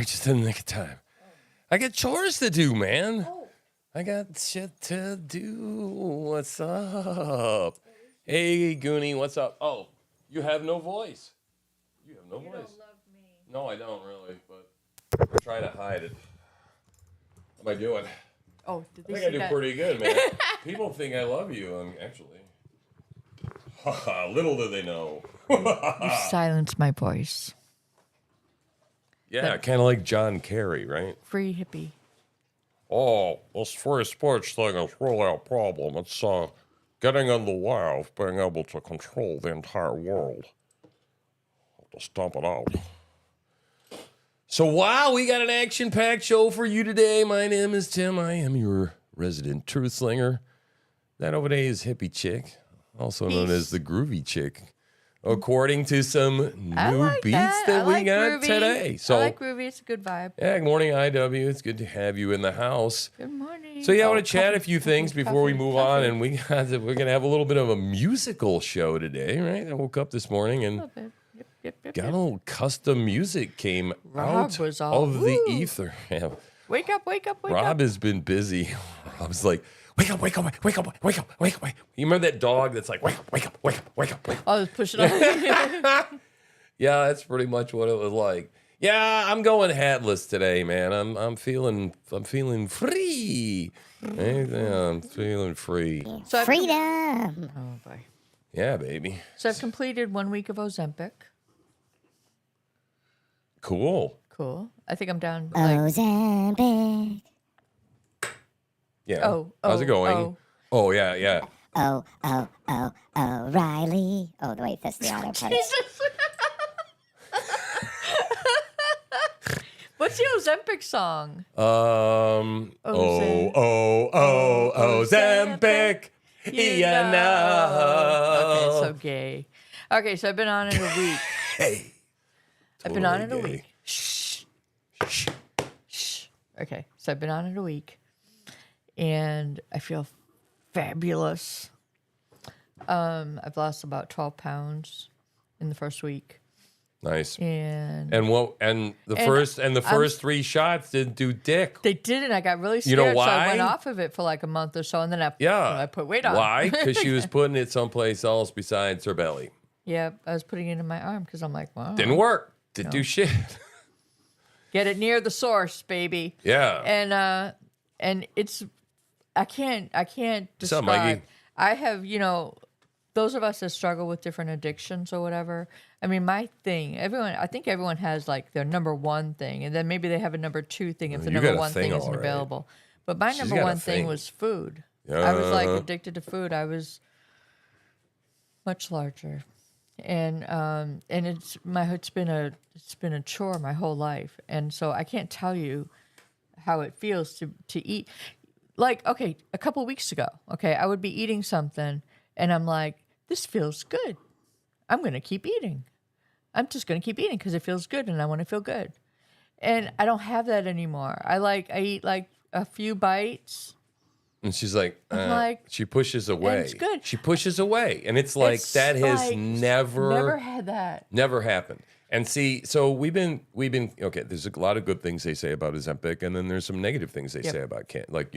back just in the nick of time. I got chores to do, man. I got shit to do. What's up? Hey, Goonie, what's up? Oh, you have no voice. You have no voice. Don't love me. No, I don't really, but I try to hide it. How am I doing? Oh, did I they think I see do that? pretty good, man. People think I love you, actually. Little do they know. You silenced my voice. Yeah, kind of like John Kerry, right? Free hippie. Oh, this free speech thing is really a problem. It's getting in the way of being able to control the entire world. Have to stomp it out. So, wow, we got an action-packed show for you today. My name is Tim. I am your resident truth slinger. That over there is Hippie Chick, also known as the Groovy Chick, according to some new beats that we got today. So, I like Groovy. It's a good vibe. Yeah, good morning, IW. It's good to have you in the house. Good morning. So yeah, I want to chat a few things before we move on, and we're gonna have a little bit of a musical show today, right? I woke up this morning and got a little custom music came out was all, of the ether. Yeah. Wake up, wake up, wake up. Rob has been busy. Rob's like, wake up, wake up, wake up, wake up, wake up. You remember that dog that's like, wake up, wake up, wake up, wake up, wake up. I was pushing on. Yeah, that's pretty much what it was like. Yeah, I'm going hatless today, man. I'm feeling free. Yeah, I'm feeling free. So Freedom. Oh boy. Yeah, baby. So I've completed 1 week of Ozempic. Cool. Cool. I think I'm down. Ozempic. Yeah. Oh, How's it going? oh. Oh, yeah. O'Reilly. Oh, wait, that's the auto part. What's the Ozempic song? Ozempic. Yeah, Okay, no. so gay. Okay, so I've been on it a week. Hey. I've been on it a Totally week. Shh. Shh. Okay, so I've been on it a week, and I feel fabulous. I've lost about 12 pounds in the first week, Nice. and The first 3 shots didn't do dick. they didn't. I got really You scared, know so I why? went off of it for like a month or so, and then I put weight on. Why? Because she was putting it someplace else besides her belly. Yeah, I was putting it in my arm because I'm like, wow, Didn't work. Didn't do shit. get it near the source, baby. Yeah. And it's I can't up, describe. Mikey? I have, those of us that struggle with different addictions or whatever. I mean, my thing, I think everyone has like their number one thing, and then maybe they have a number two thing if the You got number a one thing, thing isn't all right. available. But my She's number got a one thing thing. was food. I was like Uh-huh. addicted to food. I was much larger. And it's been a chore my whole life. And so I can't tell you how it feels to eat. Like, okay, a couple weeks ago, I would be eating something and I'm like, this feels good. I'm going to keep eating. I'm just going to keep eating because it feels good and I want to feel good. And I don't have that anymore. I eat like a few bites. And she's like, like, she pushes away. it's good. She pushes away. And it's like, It's that has like, never had that. never happened. And see, so we've been okay, there's a lot of good things they say about Ozempic, and then there's some negative things they say about like,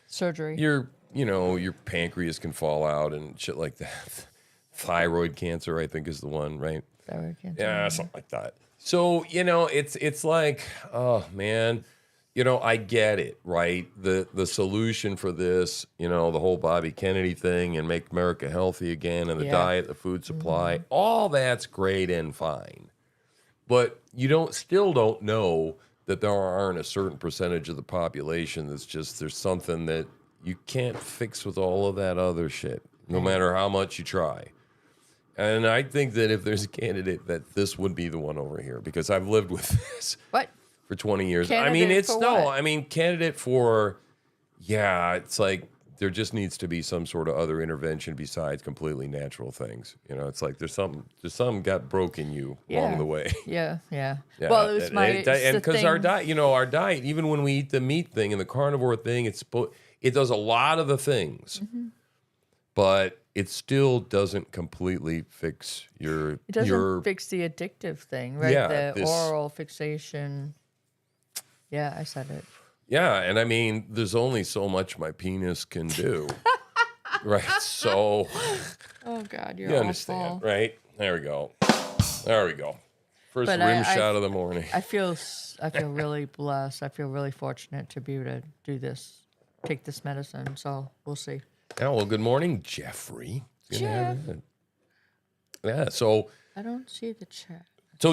Surgery. your pancreas can fall out and shit like that. Thyroid cancer, I think, is the one, right? Thyroid cancer. Yeah, something like that. So, it's like, oh man, I get it, right? The solution for this, the whole Bobby Kennedy thing and make America healthy again and the diet, the food supply, all that's great and fine. But you still don't know that there aren't a certain percentage of the population there's something that you can't fix with all of that other shit, no matter how much you try. And I think that if there's a candidate, that this would be the one over here, because I've lived with this What? for 20 years. Candidate for what? Candidate for, it's like there just needs to be some sort of other intervention besides completely natural things. It's like there's something got broke in you along the way. Yeah. Yeah. Well, it was and because our thing. diet, even when we eat the meat thing and the carnivore thing, it does a lot of the things, but it still doesn't completely fix It doesn't fix the addictive thing, right? Yeah, The oral fixation. Yeah, I said it. Yeah, and I mean, there's only so much my penis can do. Right? So Oh God, you're you understand, awful. right? There we go. There we go. First But rim shot of the morning. I feel really blessed. I feel really fortunate to be able to do this, take this medicine. So we'll see. Yeah, well, good morning, Jeffrey. Jeff. Yeah, so I don't see the chat.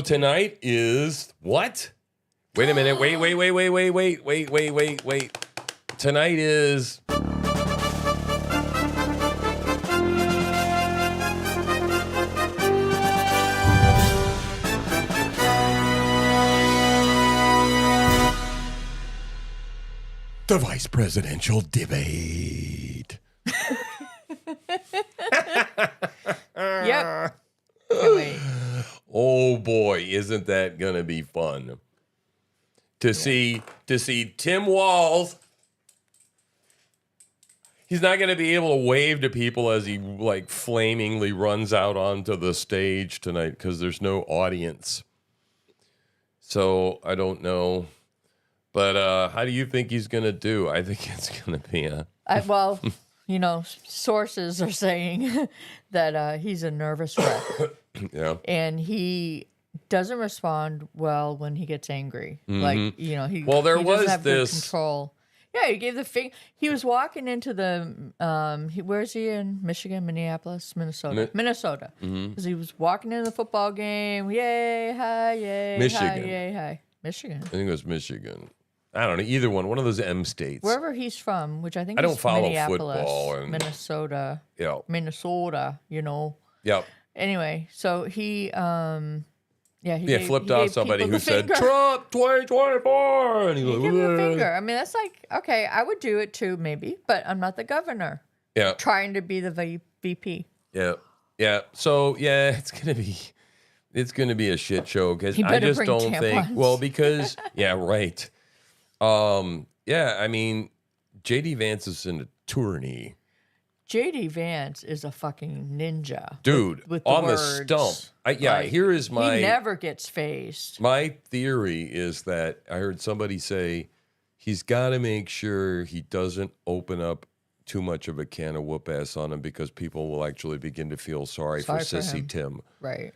tonight is what? Wait a minute. Wait. Tonight is the vice presidential debate. Yep. Can't wait. Oh boy, isn't that gonna be fun to see Tim Walz. He's not gonna be able to wave to people as he like flamingly runs out onto the stage tonight because there's no audience. So I don't know, but how do you think he's gonna do? I think it's gonna be Well, sources are saying that he's a nervous wreck. yeah. And he doesn't respond well when he gets angry. Like, he Well, there he was doesn't have good this- control. Yeah, he gave the finger. He was walking into the where's he in? Michigan, Minneapolis, Minnesota. Minnesota. Because he was walking into the football game. Yay, hi, yay, Michigan. hi, yay, hi. Michigan. I think it was Michigan. I don't know, either one of those M states. Wherever he's from, which I think I don't is follow Minneapolis, football and- Minnesota. Yeah. Minnesota, Yep. Anyway, so he he flipped off gave somebody people who the said finger. Trump 2024, and he's He like, gave him the "Ugh." finger. I mean, that's like, okay, I would do it too, maybe, but I'm not the governor Yeah, trying to be the VP. yeah. So yeah, it's gonna be a shit show because He I better just bring don't think. tampons. Well, because yeah, right. Yeah, I mean, JD Vance is an attorney, JD Vance is a fucking ninja. dude, with the on the words. stump. Like, Here is my. He never gets faced. My theory is that I heard somebody say he's got to make sure he doesn't open up too much of a can of whoop ass on him because people will actually begin to feel sorry for Sorry for Sissy him. Tim. Right.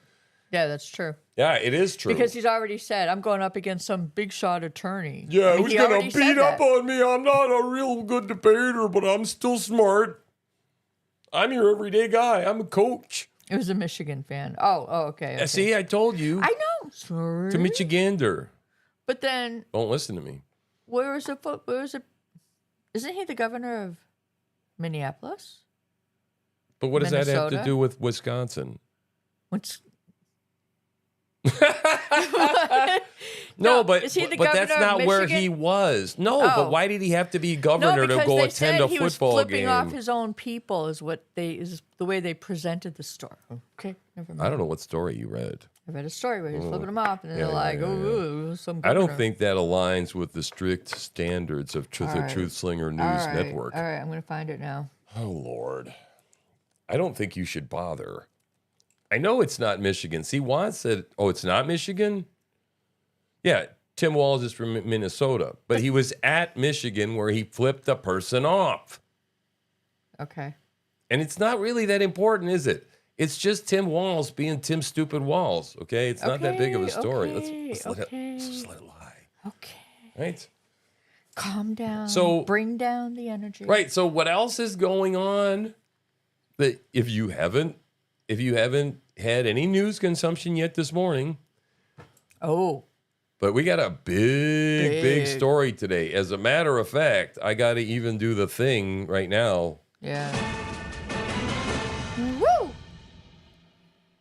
Yeah, that's true. Yeah, it is true. Because he's already said, I'm going up against some big shot attorney. yeah, I mean, who's he going already to said beat up that. on me? I'm not a real good debater, but I'm still smart. I'm your everyday guy. I'm a coach. It was a Michigan fan. Oh, okay. Okay. See, I told you. I know. Sorry. To Michigander. But then, Don't listen to me. where is it? Isn't he the governor of Minneapolis? But what does that have to Minnesota? do with Wisconsin? What's No, but is he the but that's governor of not where Michigan? he was. No, Oh. but why did he have to be no, governor because to go they attend said a he was football flipping game? off his own people. Is the way they presented the story. Okay, never mind. I don't know what story you read. I read a story where he's flipping them off, and then Yeah, they're like, yeah, "Oh, some." I don't governor." think that aligns with the strict standards of the right. Truth Slinger News All right, Network. All right, I'm gonna find it now. Oh Lord, I don't think you should bother. I know it's not Michigan. See, Juan said, "Oh, it's not Michigan." Yeah, Tim Walz is from Minnesota, but he was at Michigan where he flipped a person off. Okay. And it's not really that important, is it? It's just Tim Walz being Tim Stupid Walz, okay? It's not that big of a story. Let's let okay. just let it lie, Okay. right? Calm down. So- bring down the energy. Right, so what else is going on that if you haven't had any news consumption yet this morning, Oh. but we got a big Big. story today. As a matter of fact, I got to even do the thing right now. Yeah. Woo!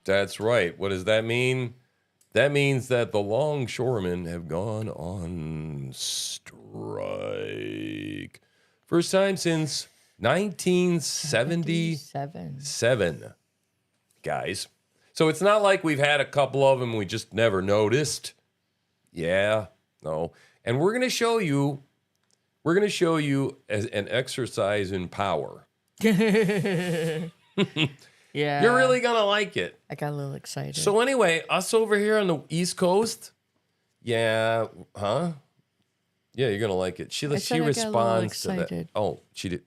That's right. What does that mean? That means that the longshoremen have gone on strike. First time since 1977, 7. guys. So it's not like we've had a couple of them we just never noticed. Yeah, no. And we're going to show you as an exercise in power. Yeah. You're really going to like it. I got a little excited. So anyway, us over here on the East Coast, yeah, huh? Yeah, you're gonna like it. She said she I got a little responds to that. excited. Oh, she did.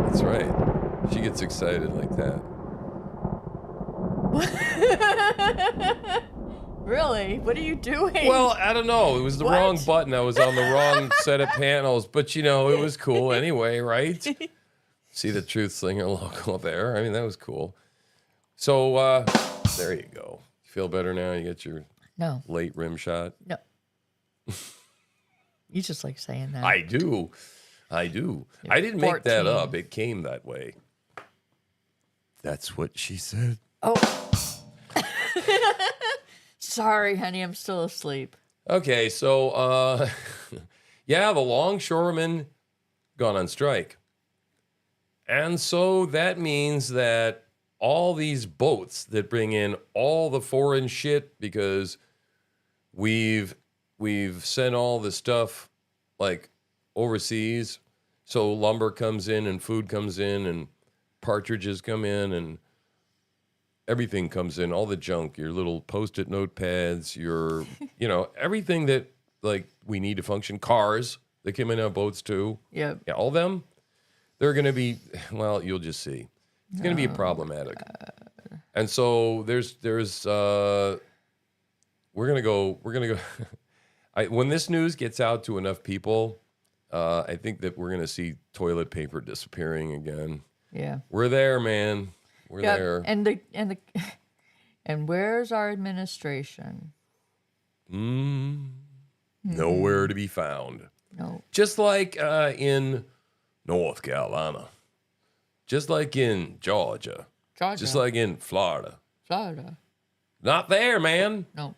That's right. She gets excited like that. Really? What are you doing? Well, I don't know. It was the What? wrong button. I was on the wrong set of panels, but it was cool anyway, right? See the Truth Slinger logo there. I mean, that was cool. So there you go. You feel better now? You get your No. late rim shot? No. You just like saying that. I do. I didn't make that 14. up. It came that way. That's what she said. Oh. Sorry, honey. I'm still asleep. Okay, so yeah, the longshoremen gone on strike. And so that means that all these boats that bring in all the foreign shit, because we've sent all the stuff like overseas, so lumber comes in and food comes in and partridges come in and everything comes in, all the junk, your little post-it notepads, your everything that like we need to function, cars that come in on boats too. Yep. Yeah, all them, they're going to be, well, you'll just see. It's going to be problematic. And so there's we're going to go when this news gets out to enough people, I think that we're going to see toilet paper disappearing again. Yeah. We're there, man. We're Yep. there. And where's our administration? Nowhere to be found. No. Just like in North Carolina. Just like in Georgia. Georgia. Just like in Florida. Florida. Not there, man. No.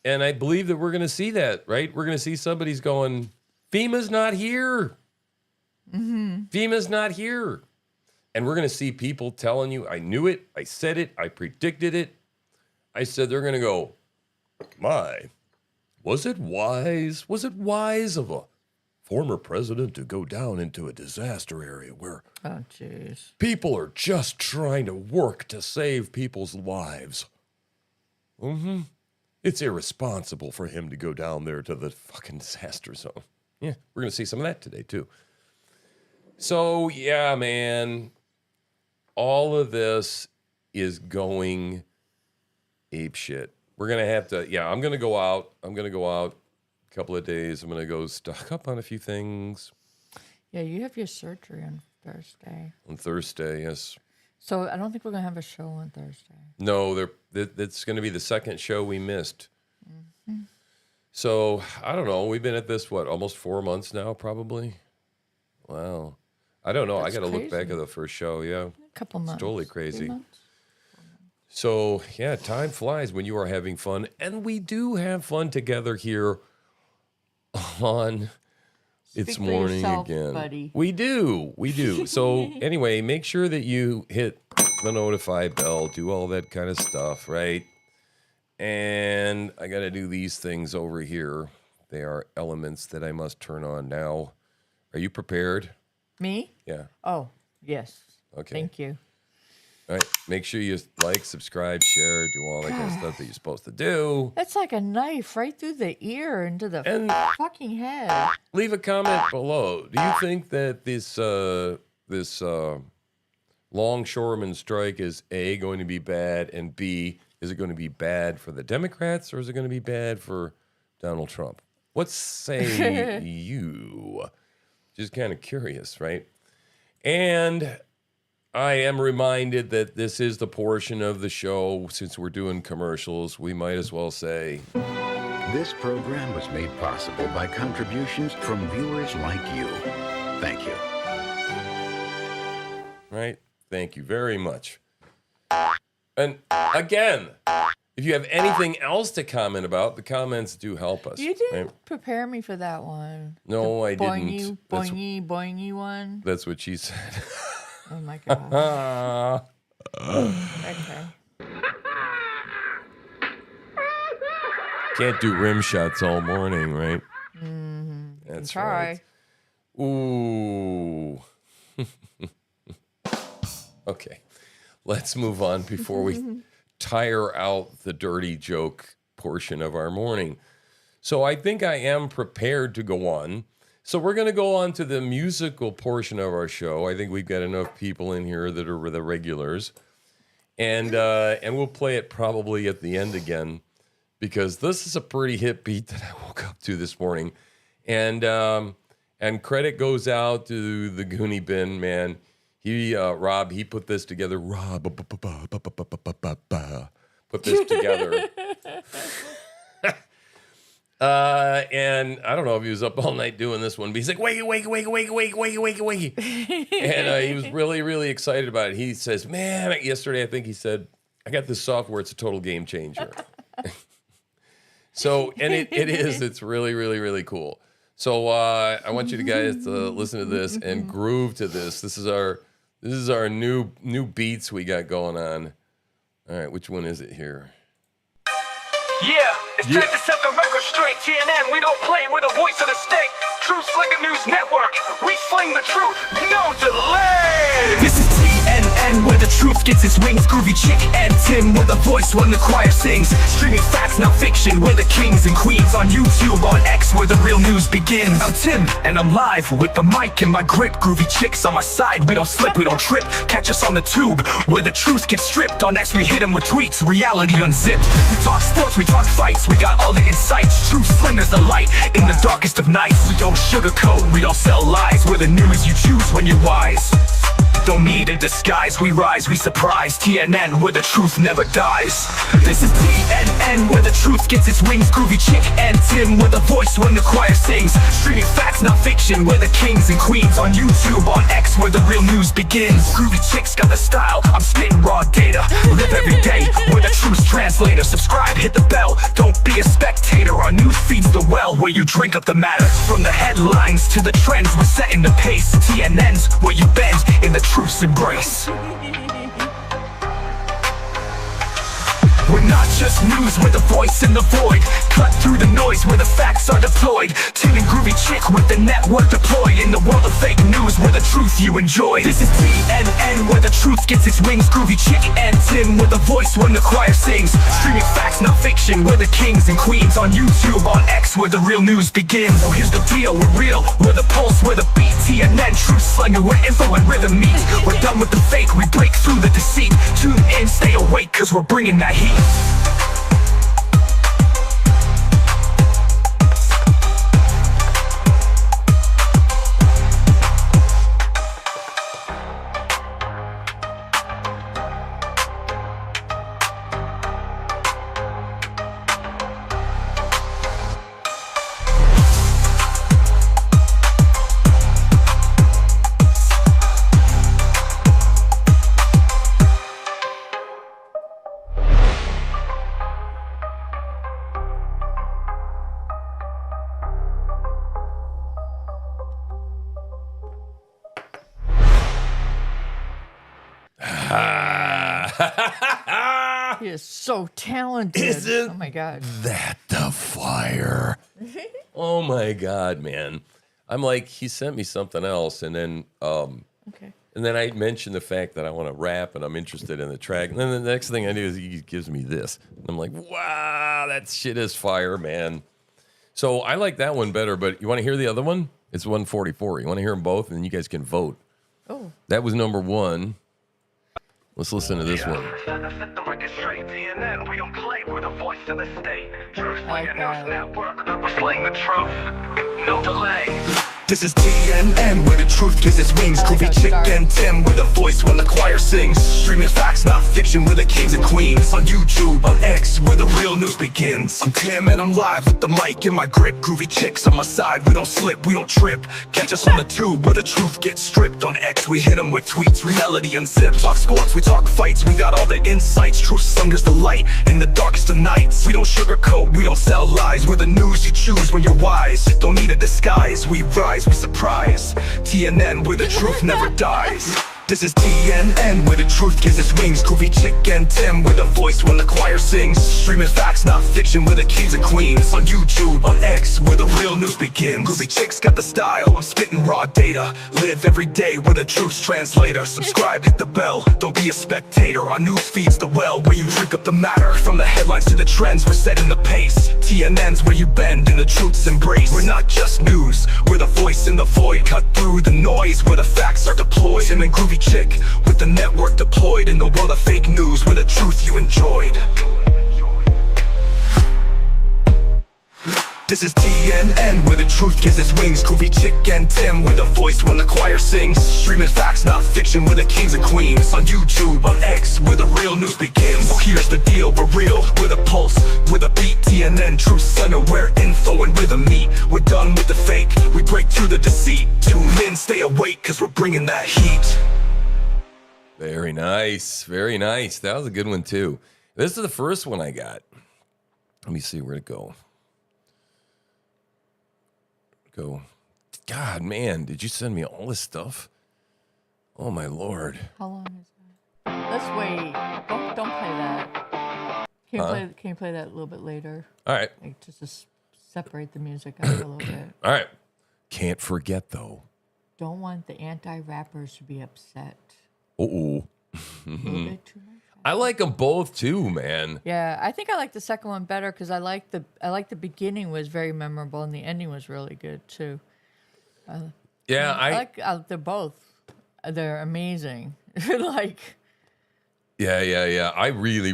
And I believe that we're going to see that, right? We're going to see somebody's going, FEMA's not here. FEMA's not here. And we're going to see people telling you, I knew it, I said it, I predicted it. I said they're going to go, my, was it wise of a former president to go down into a disaster area where Oh, jeez. people are just trying to work to save people's lives? It's irresponsible for him to go down there to the fucking disaster zone. Yeah, we're going to see some of that today, too. So, yeah, man, all of this is going apeshit. We're going to have to, I'm going to go out. A couple of days. I'm going to go stock up on a few things. Yeah, you have your surgery on Thursday. On Thursday, yes. So I don't think we're going to have a show on Thursday. No, that's going to be the second show we missed. So, I don't know. We've been at this, almost 4 months now, probably? Wow. I don't know. That's I got to look back crazy. at the first show, yeah. A couple months. totally 3 crazy. months? So, yeah, time flies when you are having fun. And we do have fun together here on It's Speak for Morning yourself, Again. buddy. We do. So, anyway, make sure that you hit the notify bell, do all that kind of stuff, right? And I got to do these things over here. They are elements that I must turn on now. Are you prepared? Me? Yeah. Oh, yes. Okay. Thank you. All right. Make sure you like, subscribe, share, do all that kind of stuff that you're supposed to do. That's like a knife right through the ear into the And fucking head. leave a comment below. Do you think that this longshoreman strike is A, going to be bad, and B, is it going to be bad for the Democrats, or is it going to be bad for Donald Trump? What say you? Just kind of curious, right? And I am reminded that this is the portion of the show, since we're doing commercials, we might as well say, This program was made possible by contributions from viewers like you. Thank you. right? Thank you very much. And again, if you have anything else to comment about, the comments do help us. You didn't right? prepare me for that one. No, I Boingy, didn't. That's- boingy one. That's what she said. Oh my god. Ah. Okay. Can't do rim shots all morning, right? Mm-hmm. That's Try. right. Ooh. Okay. Let's move on before we tire out the dirty joke portion of our morning. So I think I am prepared to go on. So we're going to go on to the musical portion of our show. I think we've got enough people in here that are the regulars. And we'll play it probably at the end again, because this is a pretty hit beat that I woke up to this morning. And credit goes out to the Goonie Bin, man. Rob, he put this together. Rob put this together. And I don't know if he was up all night doing this one, but he's like, wake. And he was really, really excited about it. He says, man, yesterday I think he said, I got this software. It's a total game changer. So, and it is. It's really, really, really cool. So I want you guys to listen to this and groove to this. This is our new beats we got going on. All right, which one is it here? Yeah, it's time to set the record straight. TNN, we don't play with the voice of the state. True Slinger News Network, we sling the truth, no delay. This is TNN, where the truth gets its wings. Groovy Chick and Tim, where the voice when the choir sings. Streaming facts, not fiction, we're the kings and queens. On YouTube, on X, where the real news begins. I'm Tim, and I'm live with the mic in my grip. Groovy Chicks on my side, we don't slip, we don't trip. Catch us on the tube, where the truth gets stripped. On X, we hit them with tweets, reality unzipped. We talk sports, we talk fights, we got all the insights. True Slinger's the light in the darkest of nights. We don't sugarcoat, we don't sell lies. We're the news you choose when you're wise. Don't need a disguise, we rise, we surprise. TNN, where the truth never dies. This is TNN, where the truth gets its wings. Groovy Chick and Tim, where the voice when the choir sings. Streaming facts, not fiction, we're the kings and queens. On YouTube, on X, where the real news begins. Groovy Chick's got the style, I'm spitting raw data. Live every day, we're the truth's translator. Subscribe, hit the bell, don't be a spectator. Our news feeds the well, where you drink up the matter. From the headlines to the trends, we're setting the pace. TNN's where you bend in the truth's embrace. We're not just news, we're the voice in the void. Cut through the noise where the facts are deployed. Tim and Groovy Chick with the network deployed. In the world of fake news, where the truth you enjoy. This is TNN, where the truth gets its wings. Groovy Chick and Tim with the voice when the choir sings. Streaming facts, not fiction, we're the kings and queens. On YouTube, on X, where the real news begins. So here's the deal, we're real, we're the pulse, we're the beat. TNN, True Slinger, where info and rhythm meet. We're done with the fake, we break through the deceit. Tune in, stay awake, cause we're bringing that heat. He is so talented. Isn't oh my God. that the fire? Oh my God, man. I'm like, he sent me something else, and then Okay. and then I mentioned the fact that I want to rap and I'm interested in the track. And then the next thing I do is he gives me this. And I'm like, wow, that shit is fire, man. So I like that one better, but you want to hear the other one? It's 144. You want to hear them both, and then you guys can vote. Oh. That was number one. Let's listen to this one. Set the record straight. TNN, we don't play, we're the voice of the state. True Slinger News Network, we're slaying the truth, no delay. This is TNN, where the truth gives its wings. Groovy Chick and Tim, where the voice when the choir sings. Streaming facts, not fiction, we're the kings and queens. On YouTube, on X, where the real news begins. I'm Tim and I'm live with the mic in my grip. Groovy Chicks on my side, we don't slip, we don't trip. Catch us on the tube, where the truth gets stripped. On X, we hit them with tweets, reality unzipped. Talk sports, we talk fights, we got all the insights. True Slinger's the light in the darkest of nights. We don't sugarcoat, we don't sell lies. We're the news you choose when you're wise. Don't need a disguise, we rise, we surprise. TNN, where the truth never dies. This is TNN, where the truth gives its wings. Groovy Chick and Tim, with a voice when the choir sings. Streaming facts, not fiction, with the kings and queens. On YouTube, on X, where the real news begins. Groovy Chick's got the style, I'm spitting raw data. Live every day with a truth's translator. Subscribe, hit the bell, don't be a spectator. Our news feeds the well, where you drink up the matter. From the headlines to the trends, we're setting the pace. TNN's where you bend and the truth's embrace. We're not just news, we're the voice in the void. Cut through the noise, where the facts are deployed. Tim and Groovy Chick, with the network deployed. In the world of fake news, where the truth you enjoyed. This is TNN, where the truth gives its wings. Groovy Chick and Tim, with a voice when the choir sings. Streaming facts, not fiction, with the kings and queens. On YouTube, on X, where the real news begins. Well, here's the deal, we're real, with a pulse, with a beat. TNN, Truth Center, where info and rhythm meet. We're done with the fake, we break through the deceit. Tune in, stay awake, cause we're bringing that heat. Very nice. Very nice. That was a good one, too. This is the first one I got. Let me see where to go. God, man, did you send me all this stuff? Oh, my Lord. How long is that? Let's wait. Don't play that. Can you play that a little bit later? All right. Like just to separate the music out a little bit. All right. Can't forget, though. Don't want the anti-rappers to be upset. Uh-oh. A little bit too much. I like them both, too, man. Yeah, I think I like the second one better because I like the beginning was very memorable and the ending was really good too. Yeah, I like they're both. They're amazing. Like. Yeah. I really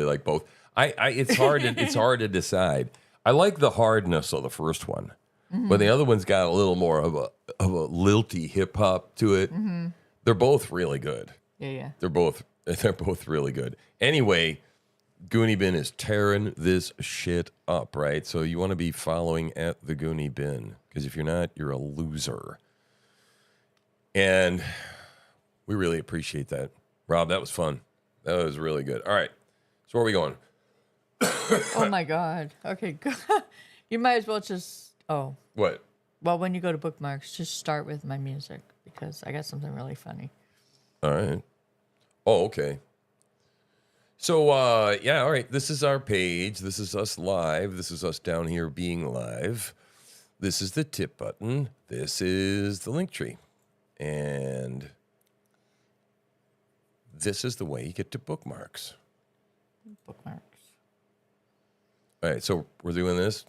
like both. It's hard to decide. I like the hardness of the first one, but the other one's got a little more of a lilty hip hop to it. Mm-hmm. They're both really good. Yeah. They're both really good. Anyway, Goonie Bin is tearing this shit up, right? So you want to be following at the Goonie Bin, because if you're not, you're a loser. And we really appreciate that. Rob, that was fun. That was really good. All right. So where are we going? Oh my God. Okay, good. You might as well just What? Well, when you go to bookmarks, just start with my music because I got something really funny. All right. Oh, okay. So, yeah, all right. This is our page. This is us live. This is us down here being live. This is the tip button. This is the link tree. And this is the way you get to bookmarks. Bookmarks. All right, so we're doing this.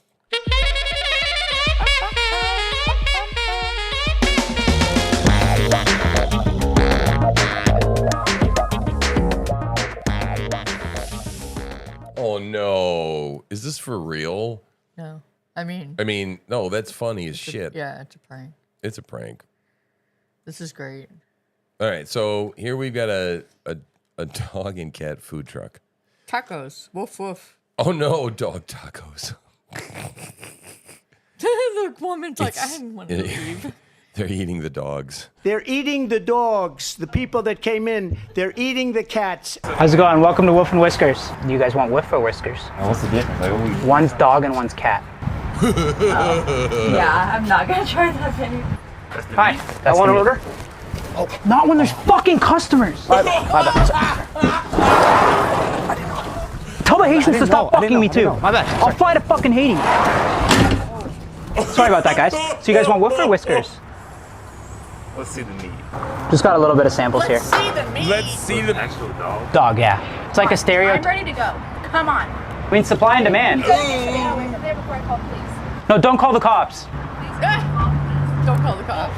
Oh no. Is this for real? No. I mean, no, that's funny as shit. Yeah, it's a prank. It's a prank. This is great. All right, so here we've got a dog and cat food truck. Tacos. Woof woof. Oh no, dog tacos. The woman's like, I didn't want to leave. They're eating the dogs. They're eating the dogs. The people that came in, they're eating the cats. How's it going? Welcome to Wolf and Whiskers. Do you guys want Whiff or Whiskers? What's the difference? One's dog and one's cat. Yeah, I'm not gonna try that menu. Hi, I want to order? Oh, not when there's fucking customers. Tell the Haitians to stop fucking me too. My bad. I'll fly to fucking Haiti. Sorry about that, guys. So you guys want Whiff or Whiskers? Let's see the meat. Just got a little bit of samples here. See the meat. Let's see the Actual dog. Dog, yeah. It's like a stereo. I'm ready to go. Come on. I mean, supply and demand. Before I call police. No, don't call the cops. Don't call the cops.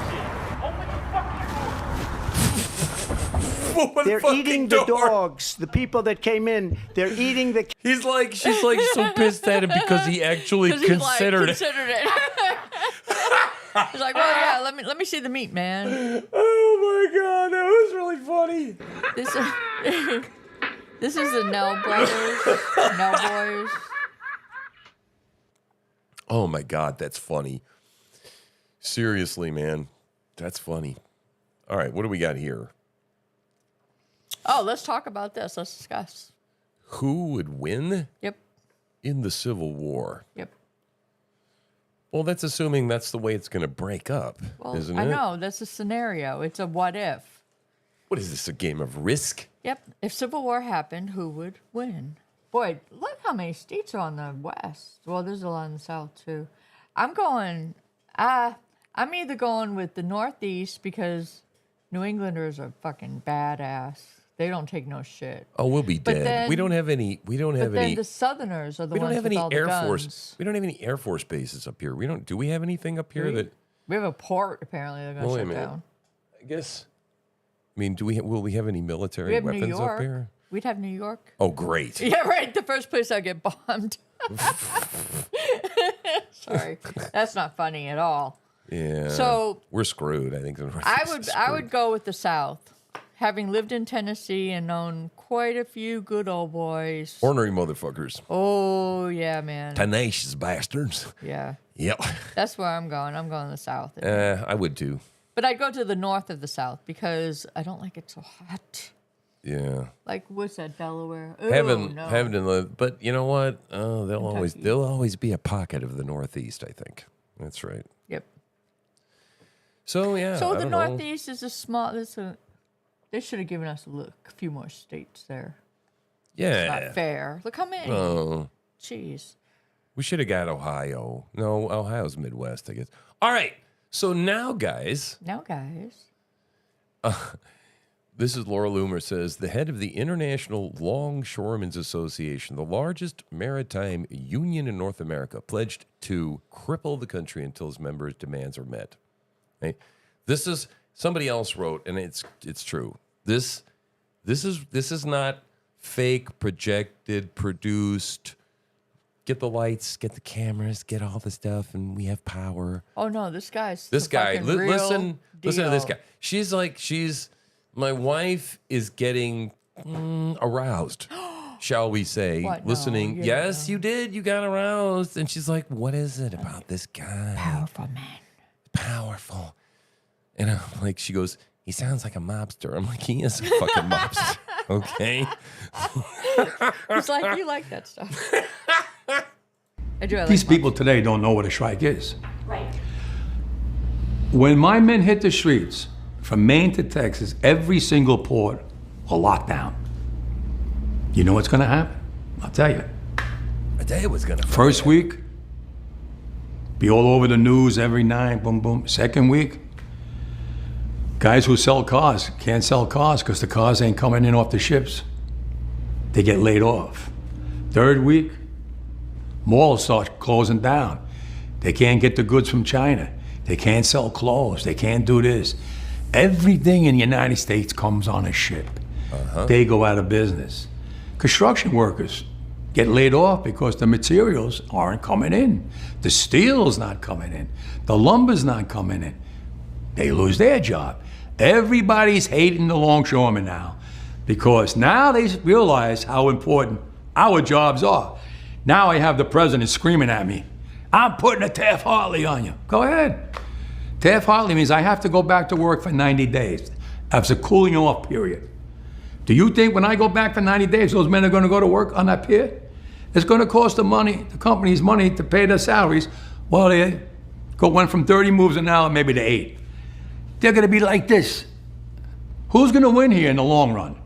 They're eating the dogs. The people that came in, they're eating the she's like so pissed at him because he actually considered it. He's like, well, yeah, let me see the meat, man. Oh my god, that was really funny. This is the Nell brothers, Nell boys. Oh my god, that's funny. Seriously, man, that's funny. All right, what do we got here? Oh, let's talk about this. Let's discuss. Who would win Yep. in the Civil War? Yep. Well, that's assuming that's the way it's going to break up, Well, isn't it? I know that's a scenario. It's a what if. What is this, a game of Risk? Yep. If civil war happened, who would win? Boy, look how many states are on the west. Well, there's a lot in the south too. I'm either going with the northeast because New Englanders are fucking badass. They don't take no shit. Oh, we'll be But dead. then- we don't have any. We don't have But then any. the southerners are the We don't ones have with any all the Air guns. Force. We don't have any Air Force bases up here. We don't. Do we have anything up here that? We have a port apparently they're Well, wait a going to shut minute. down. I guess. I mean, do we? Will we have any military We have New weapons York. up here? We'd have New York. Oh, great. Yeah, right. The first place I get bombed. Sorry, that's not funny at all. Yeah. So- we're screwed. I think the Northeast I is would screwed. go with the South, having lived in Tennessee and known quite a few good old boys. Ornery motherfuckers. Oh yeah, man. Tenacious bastards. Yeah, Yep. that's where I'm going. I'm going to the South, I would too. but I'd go to the north of the South because I don't like it so hot. Yeah. Like what's that, Delaware? Ooh, Heaven, no. heaven and the. But you know what? Oh, Kentucky. there'll always be a pocket of the Northeast. I think that's right. Yep. So yeah. So I the don't know. Northeast is a small. They should have given us a few more states there. Yeah. Not fair. Look how many. Oh, Jeez. we should have got Ohio. No, Ohio's Midwest, I guess. All right. So now, guys, Now, guys. this is Laura Loomer says the head of the International Longshoremen's Association, the largest maritime union in North America, pledged to cripple the country until its members' demands are met. Right? This is somebody else wrote, and it's true. This is not fake, projected, produced. Get the lights, get the cameras, get all the stuff, and we have power. Oh no, this guy's This the guy, fucking real listen to this deal. guy. My wife is getting aroused, shall we say? What? No, Listening. you Yes, don't. you did. You got aroused, and she's like, "What is it about this guy? Powerful man. Powerful." And I'm like, she goes, "He sounds like a mobster." I'm like, "He is a fucking mobster." Okay. He's like, you like that stuff. I do. I like These mobs. people today don't know what a strike is. Right. When my men hit the streets, from Maine to Texas, every single port will lock down. You know what's going to happen? I'll tell you. I tell you what's gonna. First week, be all over the news every night, boom, boom. Second week, guys who sell cars can't sell cars because the cars ain't coming in off the ships. They get laid off. Third week, malls start closing down. They can't get the goods from China. They can't sell clothes. They can't do this. Everything in the United States comes on a ship. They go out of business. Construction workers get laid off because the materials aren't coming in. The steel's not coming in. The lumber's not coming in. They lose their job. Everybody's hating the longshoremen now because now they realize how important our jobs are. Now I have the president screaming at me, "I'm putting a Taft-Hartley on you." Go ahead. Taft-Hartley means I have to go back to work for 90 days. That's a cooling off period. Do you think when I go back for 90 days, those men are going to go to work on that pier? It's going to cost the companies money to pay their salaries. Well, they went from 30 moves an hour maybe to 8. They're going to be like this. Who's going to win here in the long run?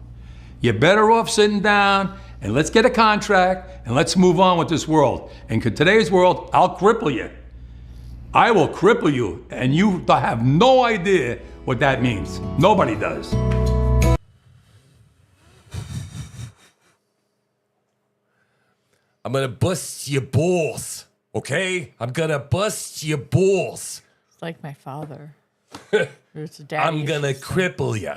You're better off sitting down and let's get a contract and let's move on with this world. And in today's world, I'll cripple you. I will cripple you, and you have no idea what that means. Nobody does. I'm gonna bust your balls. Okay, I'm gonna bust your balls. It's like my father. It's a I'm daddy gonna issues. cripple you.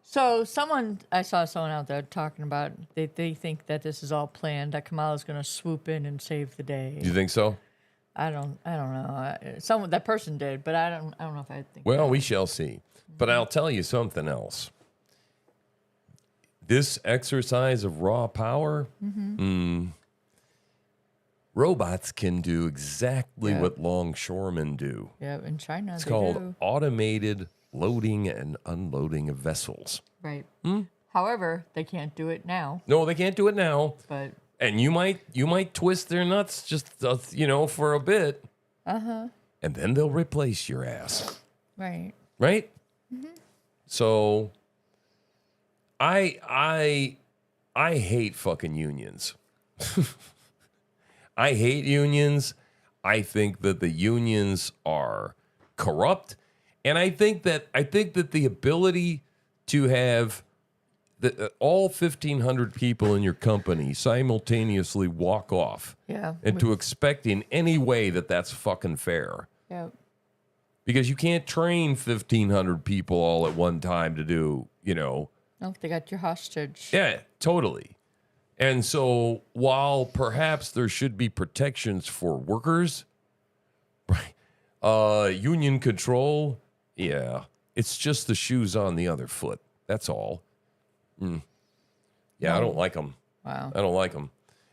So I saw someone out there talking about they think that this is all planned. That Kamala's going to swoop in and save the day. You think so? I don't know. That person did, but I don't know if I think. Well, we shall see. But I'll tell you something else. This exercise of raw power, robots can do exactly Yeah. what longshoremen do. Yeah, in China It's they called do. automated loading and unloading of vessels. Right. However, they can't do it now. No, they can't do it now. But And you might twist their nuts just for a bit. And then they'll replace your ass. Right. Right? So I hate fucking unions. I hate unions. I think that the unions are corrupt, and I think that the ability to have all 1,500 people in your company simultaneously walk off, and to expect in any way that that's fucking fair. Yep. Because you can't train 1,500 people all at one time to do, No, they got your hostage. Yeah, totally. And so while perhaps there should be protections for workers, right? Union control, yeah, it's just the shoes on the other foot. That's all. Yeah, I don't like them. Wow. I don't like them.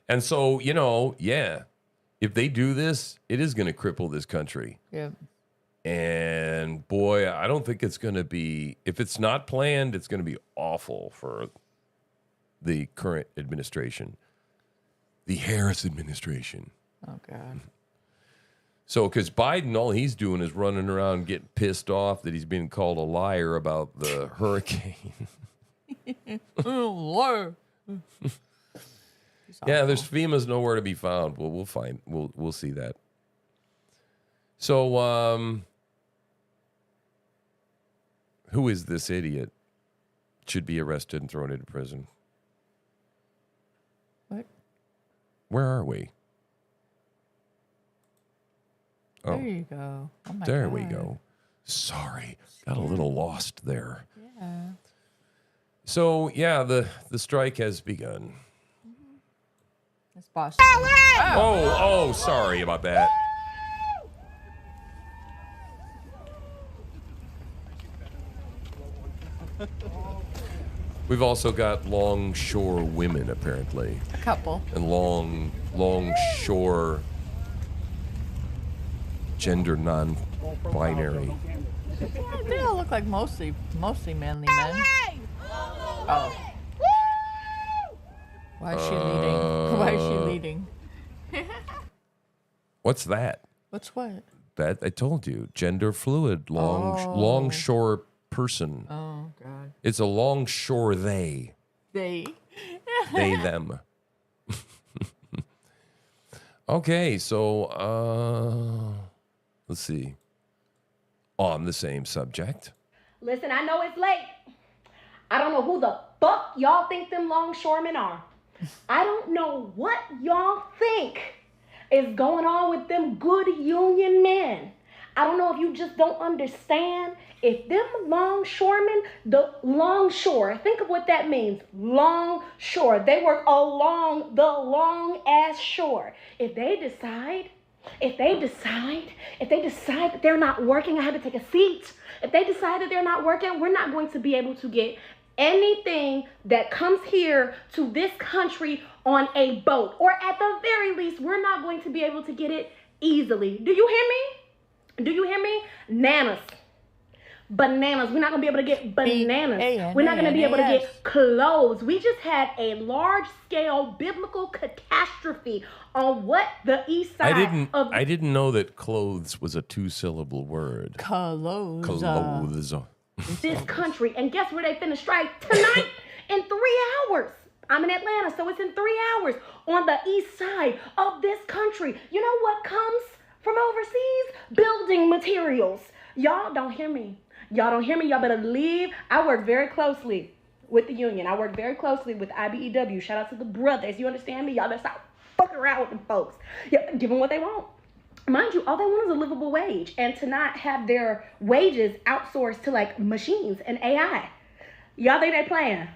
And so, if they do this, it is going to cripple this country. Yep. And boy, I don't think it's going to be, if it's not planned, it's going to be awful for the current administration, the Harris administration. Oh, God. So, because Biden, all he's doing is running around getting pissed off that he's being called a liar about the hurricane. Liar. Yeah, there's FEMA's nowhere to be found. Well, we'll see that. So, who is this idiot? Should be arrested and thrown into prison. What? Where are we? Oh, There you go. Oh my there God. we go. Sorry, got a little lost there. Yeah. So yeah, the strike has begun. It's Boston. Oh, sorry about that. We've also got longshore women, apparently, A couple. and longshore gender non-binary. They all look like mostly manly men. Oh. Why is she leading? Why is she leading? What's that? What's what? That I told you, gender fluid, longshore person. Oh, God. It's a longshore they. They. They, them. Okay, so, let's see. On the same subject. Listen, I know it's late. I don't know who the fuck y'all think them longshoremen are. I don't know what y'all think is going on with them good union men. I don't know if you just don't understand. If them longshoremen, the longshore, think of what that means. Longshore. They work along the long ass shore. If they decide that they're not working, I had to take a seat. If they decide that they're not working, we're not going to be able to get anything that comes here to this country on a boat. Or at the very least, we're not going to be able to get it easily. Do you hear me? Do you hear me? Bananas. We're not going to be able to get bananas. We're not going to be able to get clothes. We just had a large-scale biblical catastrophe on what the east side I didn't know that clothes was a 2-syllable word. Clothes. Clothes. This country. And guess where they finna strike tonight? In 3 hours. I'm in Atlanta, so it's in 3 hours on the east side of this country. You know what comes from overseas? Building materials. Y'all don't hear me. Y'all better leave. I work very closely with the union. I work very closely with IBEW. Shout out to the brothers. You understand me? Y'all better stop fucking around with them folks. Yeah, give them what they want. Mind you, all they want is a livable wage and to not have their wages outsourced to like machines and AI. Y'all think they playing?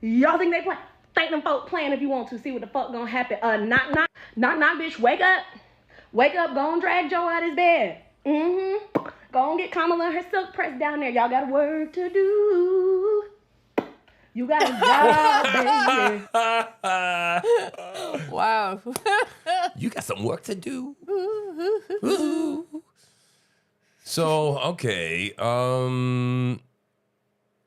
Think them folk playing if you want to. See what the fuck gonna happen. Knock, bitch, wake up. Wake up, go and drag Joe out his bed. Go and get Kamala and her silk press down there. Y'all got work to do. You got a job, baby. Wow. You got some work to do. So, okay. All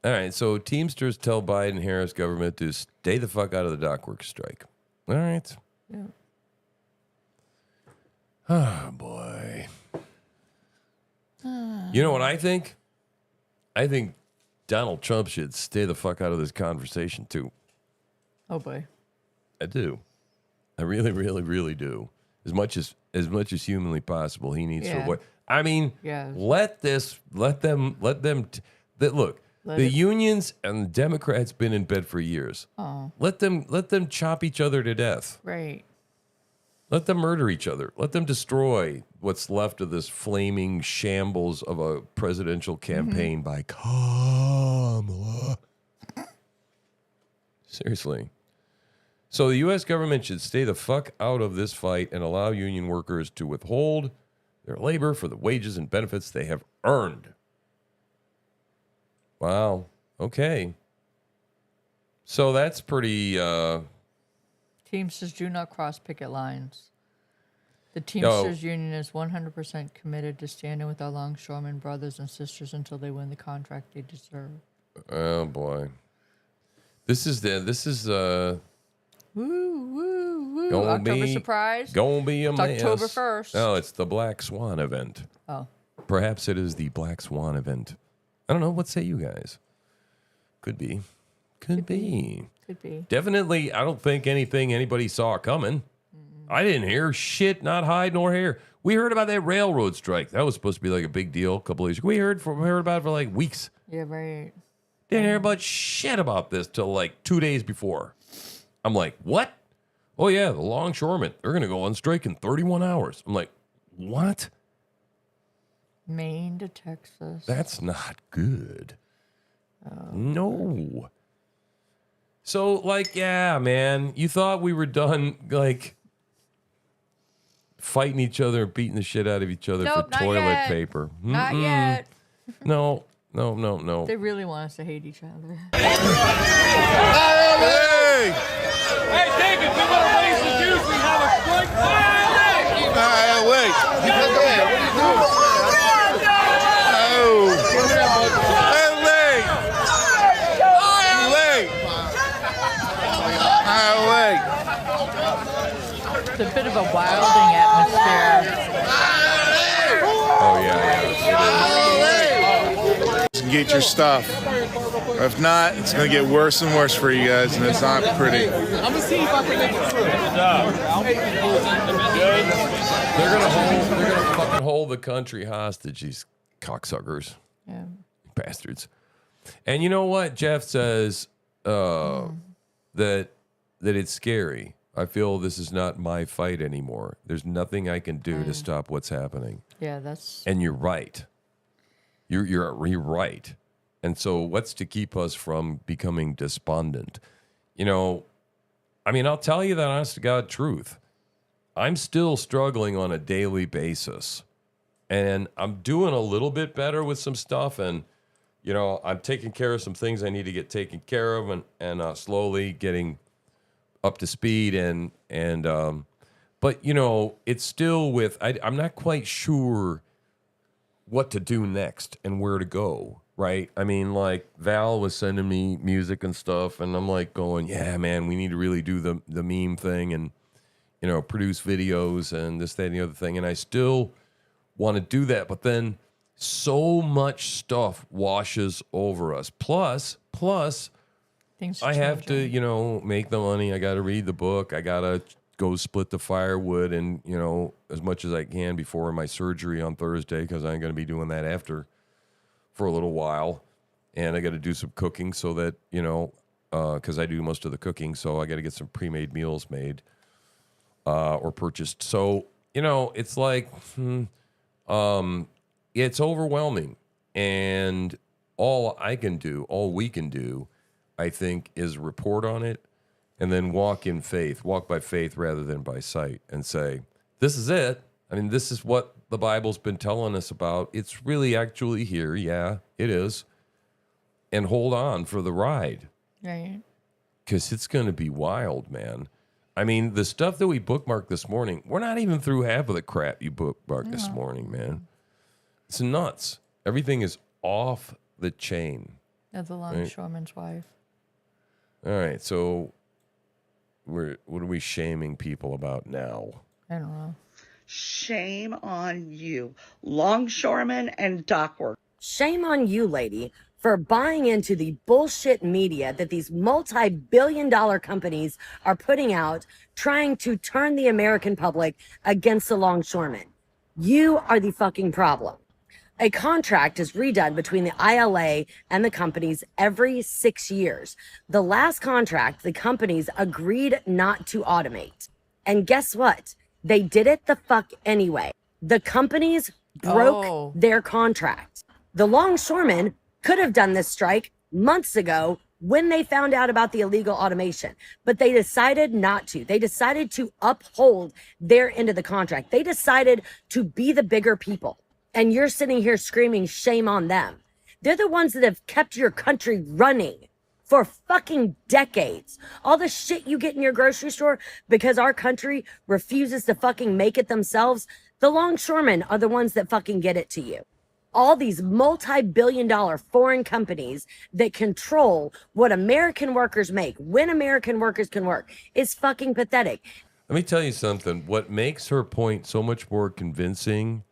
right. So Teamsters tell Biden Harris government to stay the fuck out of the dock work strike. All right. Yeah. Oh, boy. You know what I think? I think Donald Trump should stay the fuck out of this conversation, too. Oh, boy. I do. I really, really, really do. As much as humanly possible, he needs to avoid. I mean, let them, look, the unions and the Democrats been in bed for years. Oh. Let them chop each other to death. Right. Let them murder each other. Let them destroy what's left of this flaming shambles of a presidential campaign by Kamala. Seriously. So the U.S. government should stay the fuck out of this fight and allow union workers to withhold their labor for the wages and benefits they have earned. Wow. Okay. So that's pretty... Teamsters do not cross picket lines. The Teamsters Union is 100% committed to standing with our longshoremen brothers and sisters until they win the contract they deserve. Oh, boy. This is Woo, woo, woo. October surprise. Gonna be a It's mess. October 1st. No, it's the Black Swan event. Oh. Perhaps it is the Black Swan event. I don't know. What say you guys? Could be. Could be. Could be. Definitely, I don't think anything anybody saw coming. I didn't hear shit, not hide nor hair. We heard about that railroad strike. That was supposed to be like a big deal a couple of years ago. We heard about it for like weeks. Yeah, right. Didn't hear about shit about this till like 2 days before. I'm like, what? Oh, yeah, the longshoremen. They're going to go on strike in 31 hours. I'm like, what? Maine to Texas. That's not good. No. So, like, yeah, man, you thought we were done, like, fighting each other and beating the shit out of each other Nope, for not toilet yet. paper. Not yet. No. They really want us to hate each other. Hey! Hey, David, we want to raise the dues. We have a strike. Wait. What are you doing? It's a bit of a wilding atmosphere. Oh, yeah, it is. Get your stuff. If not, it's going to get worse and worse for you guys, and it's not pretty. I'm going to see if I can make it through. They're gonna fucking hold the country hostage, these cocksuckers. Yeah. Bastards. And you know what? Jeff says that it's scary. I feel this is not my fight anymore. There's nothing I can do to stop what's happening. Yeah, that's... And you're right. You're right. And so what's to keep us from becoming despondent? You know, I mean, I'll tell you the honest to God truth. I'm still struggling on a daily basis. And I'm doing a little bit better with some stuff. And, you know, I'm taking care of some things I need to get taken care of and slowly getting up to speed. But, you know, it's still with, I'm not quite sure what to do next and where to go. Right. I mean, like Val was sending me music and stuff. And I'm like going, yeah, man, we need to really do the meme thing and, you know, produce videos and this, that, and the other thing. And I still want to do that. But then so much stuff washes over us. Plus, things I have to, you know, make the money. I got to read the book. I got to go split the firewood and, you know, as much as I can before my surgery on Thursday, because I'm going to be doing that after for a little while. And I got to do some cooking so that, you know, because I do most of the cooking. So I got to get some pre-made meals made or purchased. So, you know, it's like, it's overwhelming. And all we can do, I think, is report on it and then walk by faith rather than by sight and say, this is it. I mean, this is what the Bible's been telling us about. It's really actually here. Yeah, it is. And hold on for the ride. Right. Because it's going to be wild, man. I mean, the stuff that we bookmarked this morning, we're not even through half of the crap you bookmarked this morning, man. It's nuts. Everything is off the chain. That's the longshoreman's wife. All right, so what are we shaming people about now? I don't know. Shame on you, longshoremen and dock workers. Shame on you, lady, for buying into the bullshit media that these multi-billion-dollar companies are putting out, trying to turn the American public against the longshoremen. You are the fucking problem. A contract is redone between the ILA and the companies every 6 years. The last contract, the companies agreed not to automate. And guess what? They did it the fuck anyway. The companies broke their contract. The longshoremen could have done this strike months ago when they found out about the illegal automation, but they decided not to. They decided to uphold their end of the contract. They decided to be the bigger people. And you're sitting here screaming shame on them. They're the ones that have kept your country running for fucking decades. All the shit you get in your grocery store because our country refuses to fucking make it themselves, the longshoremen are the ones that fucking get it to you. All these multi-billion-dollar foreign companies that control what American workers make, when American workers can work, is fucking pathetic. Let me tell you something. What makes her point so much more convincing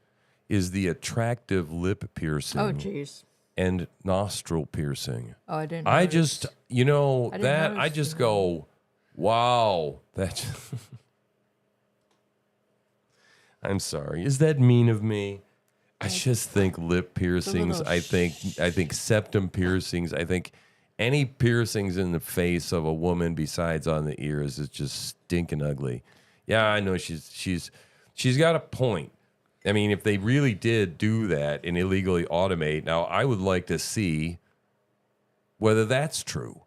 is the attractive lip piercing. Oh, jeez. And nostril piercing. Oh, I didn't. I notice. just, you know, I didn't that I notice just that. go, wow. That. I'm sorry. Is that mean of me? I just think lip piercings. I think septum piercings. I think any piercings in the face of a woman besides on the ears is just stinking ugly. Yeah, I know she's got a point. I mean, if they really did do that and illegally automate, now I would like to see whether that's true.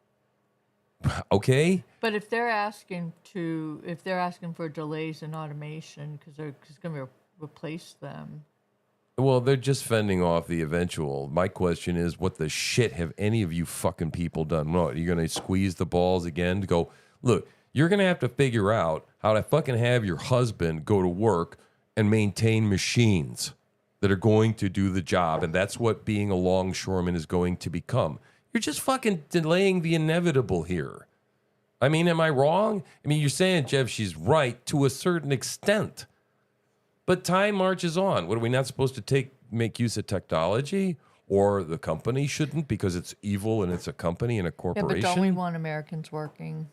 Okay? But if they're asking for delays in automation because they're going to replace them. Well, they're just fending off the eventual. My question is, what the shit have any of you fucking people done? What, you're going to squeeze the balls again to go, look, you're going to have to figure out how to fucking have your husband go to work and maintain machines that are going to do the job. And that's what being a longshoreman is going to become. You're just fucking delaying the inevitable here. I mean, am I wrong? I mean, you're saying, Jeff, she's right to a certain extent. But time marches on. What, are we not supposed to make use of technology? Or the company shouldn't because it's evil and it's a company and a corporation? Yeah, but don't we want Americans working?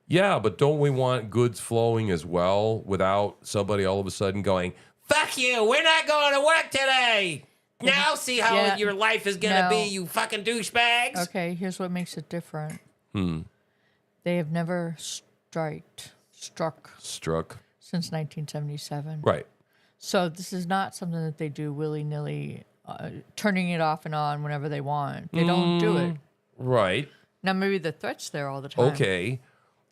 Yeah, but don't we want goods flowing as well without somebody all of a sudden going, fuck you, we're not going to work today. Now see how your life is going to be, you fucking douchebags. Okay, here's what makes it different. They have never struck since 1977. Right. So this is not something that they do willy-nilly, turning it off and on whenever they want. They don't do it. Right. Now, maybe the threat's there all the time. Okay.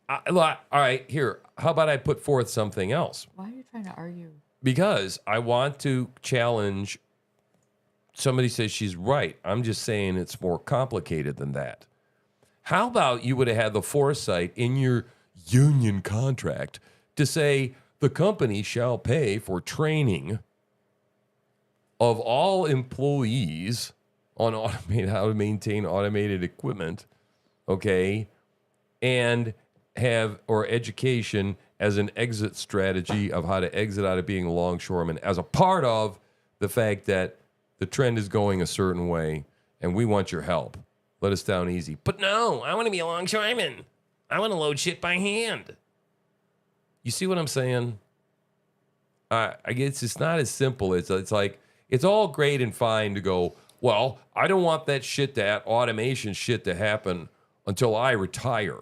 All right, here. How about I put forth something else? Why are you trying to argue? Because I want to challenge. Somebody says she's right. I'm just saying it's more complicated than that. How about you would have had the foresight in your union contract to say the company shall pay for training of all employees on how to maintain automated equipment, okay, and or education as an exit strategy of how to exit out of being a longshoreman as a part of the fact that the trend is going a certain way and we want your help. Let us down easy. But no, I want to be a longshoreman. I want to load shit by hand. You see what I'm saying? I guess it's not as simple. It's like, it's all great and fine to go, well, I don't want that automation shit to happen until I retire.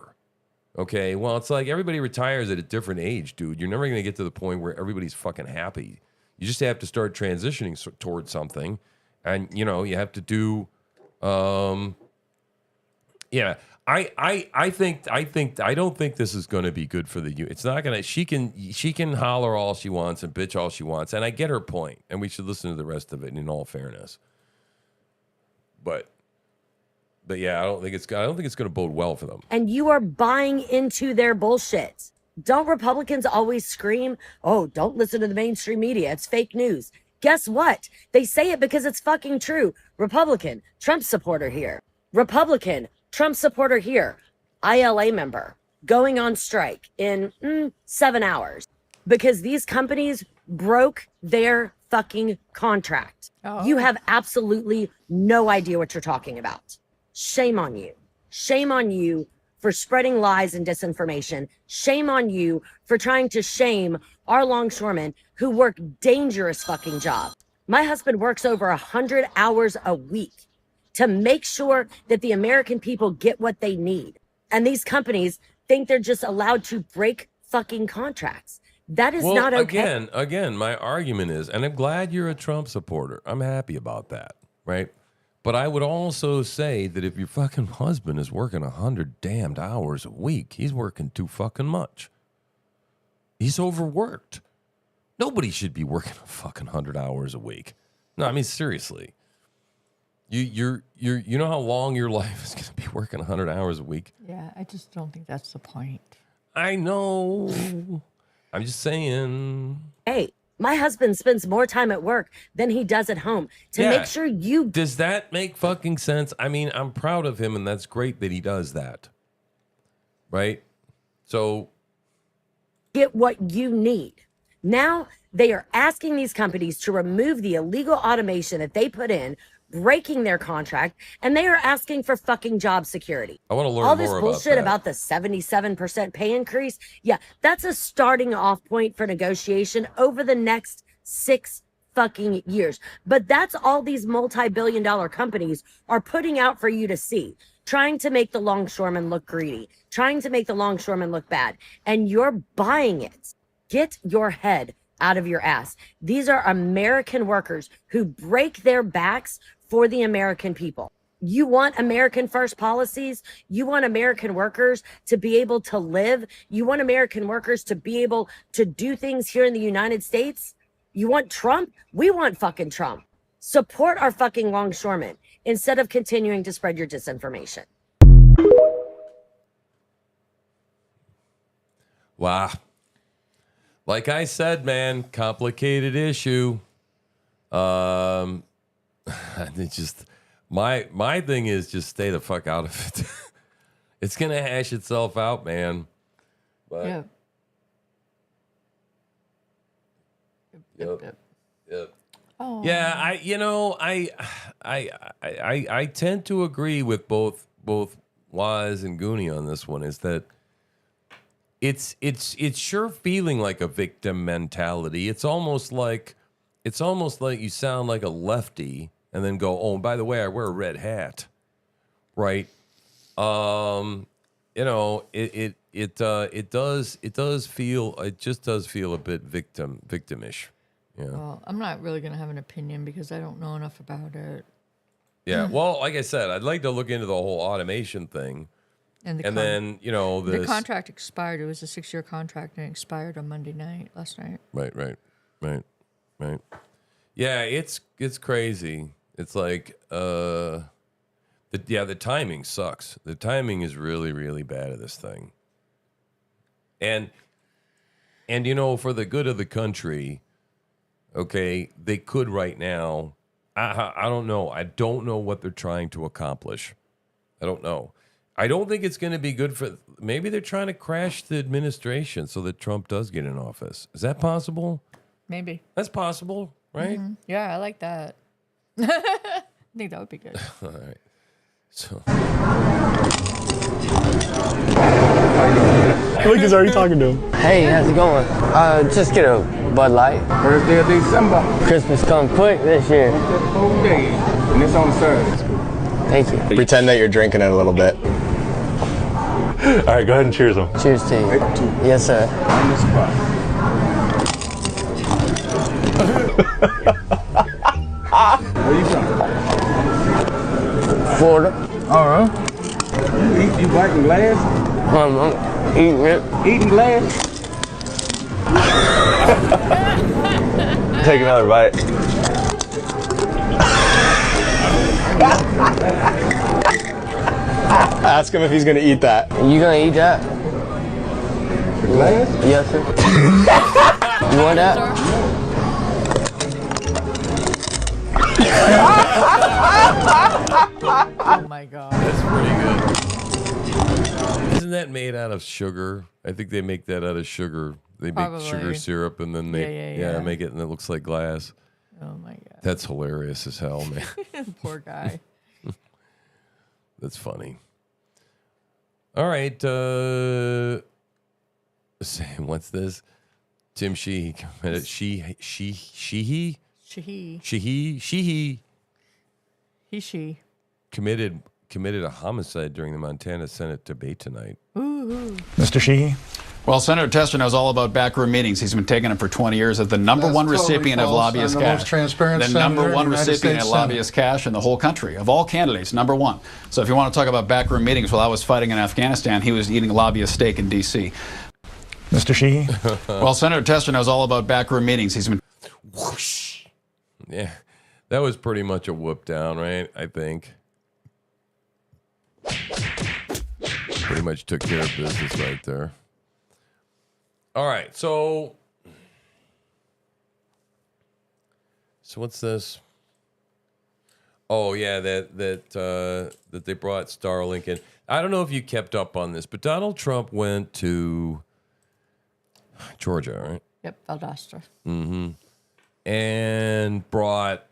Okay, well, it's like everybody retires at a different age, dude. You're never going to get to the point where everybody's fucking happy. You just have to start transitioning towards something. And, you know, you have to do, yeah. I don't think this is going to be good for the youth. It's not going to, she can holler all she wants and bitch all she wants. And I get her point. And we should listen to the rest of it in all fairness. But yeah, I don't think it's going to bode well for them. And you are buying into their bullshit. Don't Republicans always scream, oh, don't listen to the mainstream media, it's fake news. Guess what? They say it because it's fucking true. Republican, Trump supporter here. Republican, Trump supporter here. ILA member. going on strike in 7 hours because these companies broke their fucking contract. You have absolutely no idea what you're talking about. Shame on you. Shame on you for spreading lies and disinformation. Shame on you for trying to shame our longshoremen who work dangerous fucking jobs. My husband works over 100 hours a week to make sure that the American people get what they need. And these companies think they're just allowed to break fucking contracts. That is not okay. Again, my argument is, and I'm glad you're a Trump supporter. I'm happy about that, right? But I would also say that if your fucking husband is working 100 damned hours a week, he's working too fucking much. He's overworked. Nobody should be working a fucking 100 hours a week. No, I mean seriously. You know how long your life is going to be working 100 hours a week? Yeah, I just don't think that's the point. I know. I'm just saying. Hey, my husband spends more time at work than he does at home to make sure you... Does that make fucking sense? I mean, I'm proud of him, and that's great that he does that. Right? So... get what you need. Now, they are asking these companies to remove the illegal automation that they put in, breaking their contract, and they are asking for fucking job security. I want to learn all this more bullshit about the 77% pay increase. Yeah, that's a starting off point for negotiation over the next 6 fucking years. But that's all these multi-billion-dollar companies are putting out for you to see, trying to make the longshoremen look greedy, trying to make the longshoremen look bad, and you're buying it. Get your head out of your ass. These are American workers who break their backs for the American people. You want American first policies? You want American workers to be able to live? You want American workers to be able to do things here in the United States? You want Trump? We want fucking Trump. Support our fucking longshoremen instead of continuing to spread your disinformation. Wow. Like I said, man, complicated issue. It's just my thing is just stay the fuck out of it. It's gonna hash itself out, man. But, yeah. Yep. Oh. Yeah, I tend to agree with both Waz and Goonie on this one. Is that it's sure feeling like a victim mentality. It's almost like you sound like a lefty and then go, oh, and by the way, I wear a red hat, right? You know, it just does feel a bit victimish. Yeah. Well, I'm not really going to have an opinion because I don't know enough about it. Yeah. Well, like I said, I'd like to look into the whole automation thing. And then, you know, the contract expired. It was a 6-year contract and it expired on Monday night, last night. Right. Yeah, it's crazy. It's like, the timing sucks. The timing is really, really bad of this thing. And you know, for the good of the country, okay, they could right now. I don't know. I don't know what they're trying to accomplish. I don't know. I don't think it's going to be good for. Maybe they're trying to crash the administration so that Trump does get in office. Is that possible? Maybe. That's possible, right? Mm-hmm. Yeah, I like that. I think that would be good. All right. So. Lucas already talking to him. Hey, how's it going? Just get a Bud Light. First day of December. Christmas come quick this year. Whole day, and it's on Saturday. Thank you. Pretend that you're drinking it a little bit. All right, go ahead and cheers them. Cheers to you. Yes, sir. On the spot. Where you from? Florida. All right. You biting glass? I'm eating it. Eating glass? Take another bite. Ask him if he's gonna eat that. You gonna eat that? The glass? Yes, sir. You want that? Oh my God. That's pretty good. Isn't that made out of sugar? I think they make that out of sugar. They make sugar Probably. syrup and then they Yeah. make it and it looks like glass. Oh my god. That's hilarious as hell, man. Poor guy. That's funny. All right. Sam, what's this? Tim Sheehy. She. Committed a homicide during the Montana Senate debate tonight. Ooh. Mr. Sheehy? Well, Senator Tester knows all about backroom meetings. He's been taking them for 20 years as the number That's one totally recipient of false. lobbyist I'm the cash. most transparent the senator number in one the United recipient States of lobbyist cash in the whole country. Of all candidates, number one. So if you want to talk about backroom meetings, while I was fighting in Afghanistan, he was eating lobbyist steak in D.C. Mr. Sheehy? Well, Senator Tester knows all about backroom meetings. He's been... Whoosh. Yeah, that was pretty much a whoop down, right? I think. Pretty much took care of business right there. All right, so what's this? Oh yeah, that they brought Starlink in. I don't know if you kept up on this, but Donald Trump went to Georgia, right? Yep, Valdosta. Mm-hmm. And brought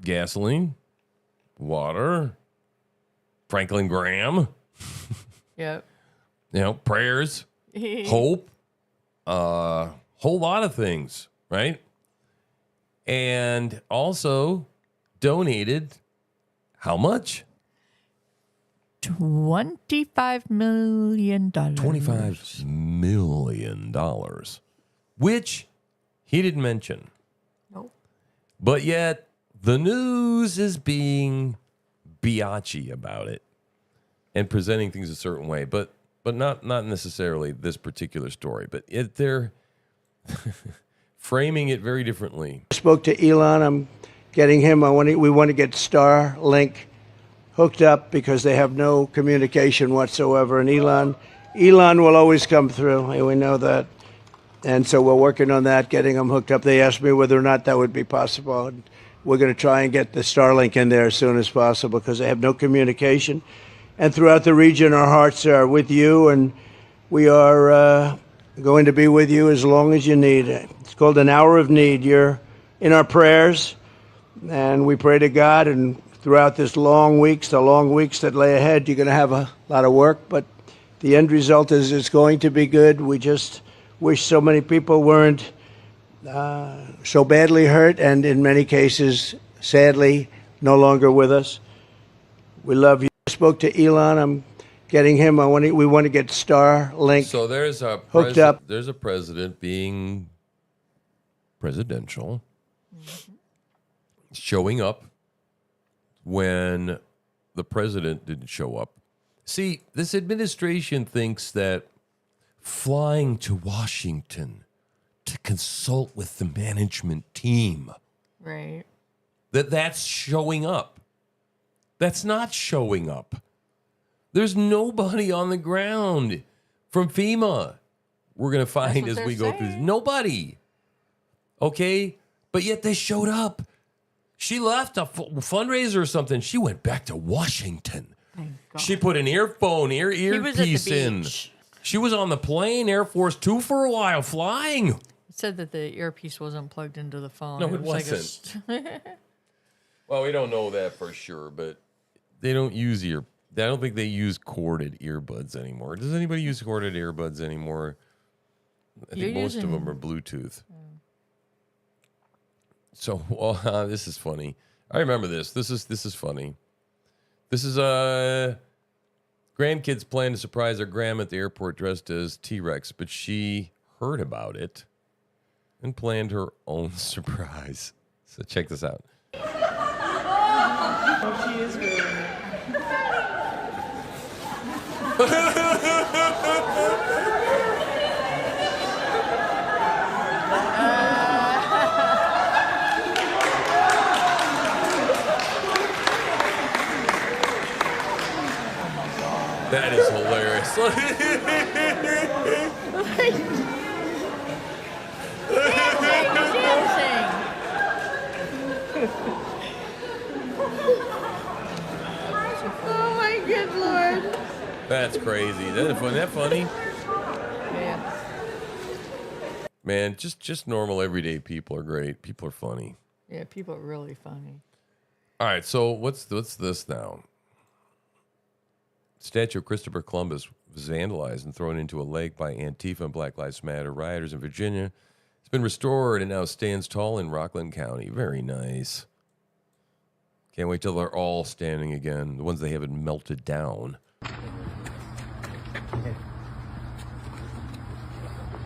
gasoline, water, Franklin Graham. Yep. Prayers, hope, whole lot of things, right? And also donated how much? $25 million. $25 million, which he didn't mention. Nope. But yet the news is being biatchy about it and presenting things a certain way, but not necessarily this particular story. But they're framing it very differently. I spoke to Elon. I'm getting him. We want to get Starlink hooked up because they have no communication whatsoever. And Elon will always come through. We know that. And so we're working on that, getting them hooked up. They asked me whether or not that would be possible. And we're going to try and get the Starlink in there as soon as possible because they have no communication. And throughout the region, our hearts are with you, and we are going to be with you as long as you need. It's called an hour of need. You're in our prayers, and we pray to God. And throughout the long weeks that lay ahead, you're going to have a lot of work, but the end result is it's going to be good. We just wish so many people weren't so badly hurt, and in many cases, sadly, no longer with us. We love you. I spoke to Elon. I'm getting him. We want to get Starlink So there's a hooked up. There's a president being presidential, showing up when the president didn't show up. See, this administration thinks that flying to Washington to consult with the management team, Right. that's showing up. That's not showing up. There's nobody on the ground from FEMA. We're going to find as we go through this. Nobody. Okay? But yet they showed up. She left a fundraiser or something. She went back to Washington. She put an earpiece in. She was on the plane, Air Force 2 for a while, flying. It said that the earpiece wasn't plugged into the phone. No, it was wasn't. Well, we don't know that for sure, but they don't use I don't think they use corded earbuds anymore. Does anybody use corded earbuds anymore? I think most of them are Bluetooth. So, well, this is funny. I remember this. This is funny. This is grandkids plan to surprise their grandma at the airport dressed as T-Rex, but she heard about it and planned her own surprise. So check this out. Oh, she is good. That is hilarious. Oh my good lord. That's crazy. Isn't that funny? Yeah. Man, just normal everyday people are great. People are funny. Yeah, people are really funny. All right, so what's this now? Statue of Christopher Columbus was vandalized and thrown into a lake by Antifa and Black Lives Matter rioters in Virginia. It's been restored and now stands tall in Rockland County. Very nice. Can't wait till they're all standing again. The ones they haven't melted down.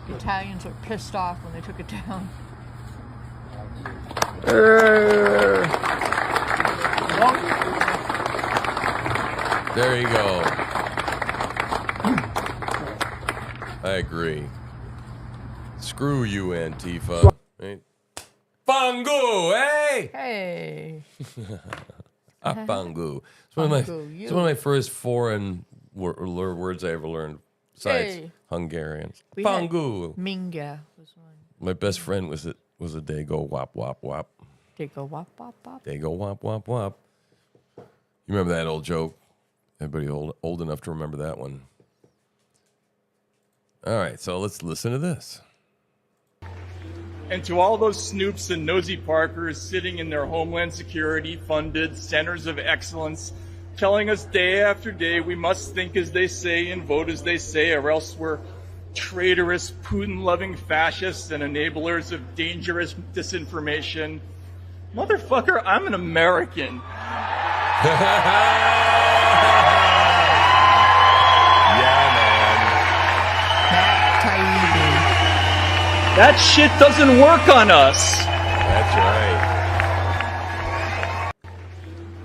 The Italians were pissed off when they took it down. There you go. I agree. Screw you, Antifa. Right? Fangu, hey! Hey. Fangu. It's one of my first foreign words I ever learned, besides Hey. Hungarian. We had Fangu. Minga was one. My best friend was a they go wop wop wop. They go wop wop wop. They go wop wop wop. You remember that old joke? Everybody old enough to remember that one. All right, so let's listen to this. And to all those snoops and nosy Parkers sitting in their Homeland Security funded centers of excellence, telling us day after day we must think as they say and vote as they say, or else we're traitorous, Putin-loving fascists and enablers of dangerous disinformation. Motherfucker, I'm an American. That shit doesn't work on us. That's right.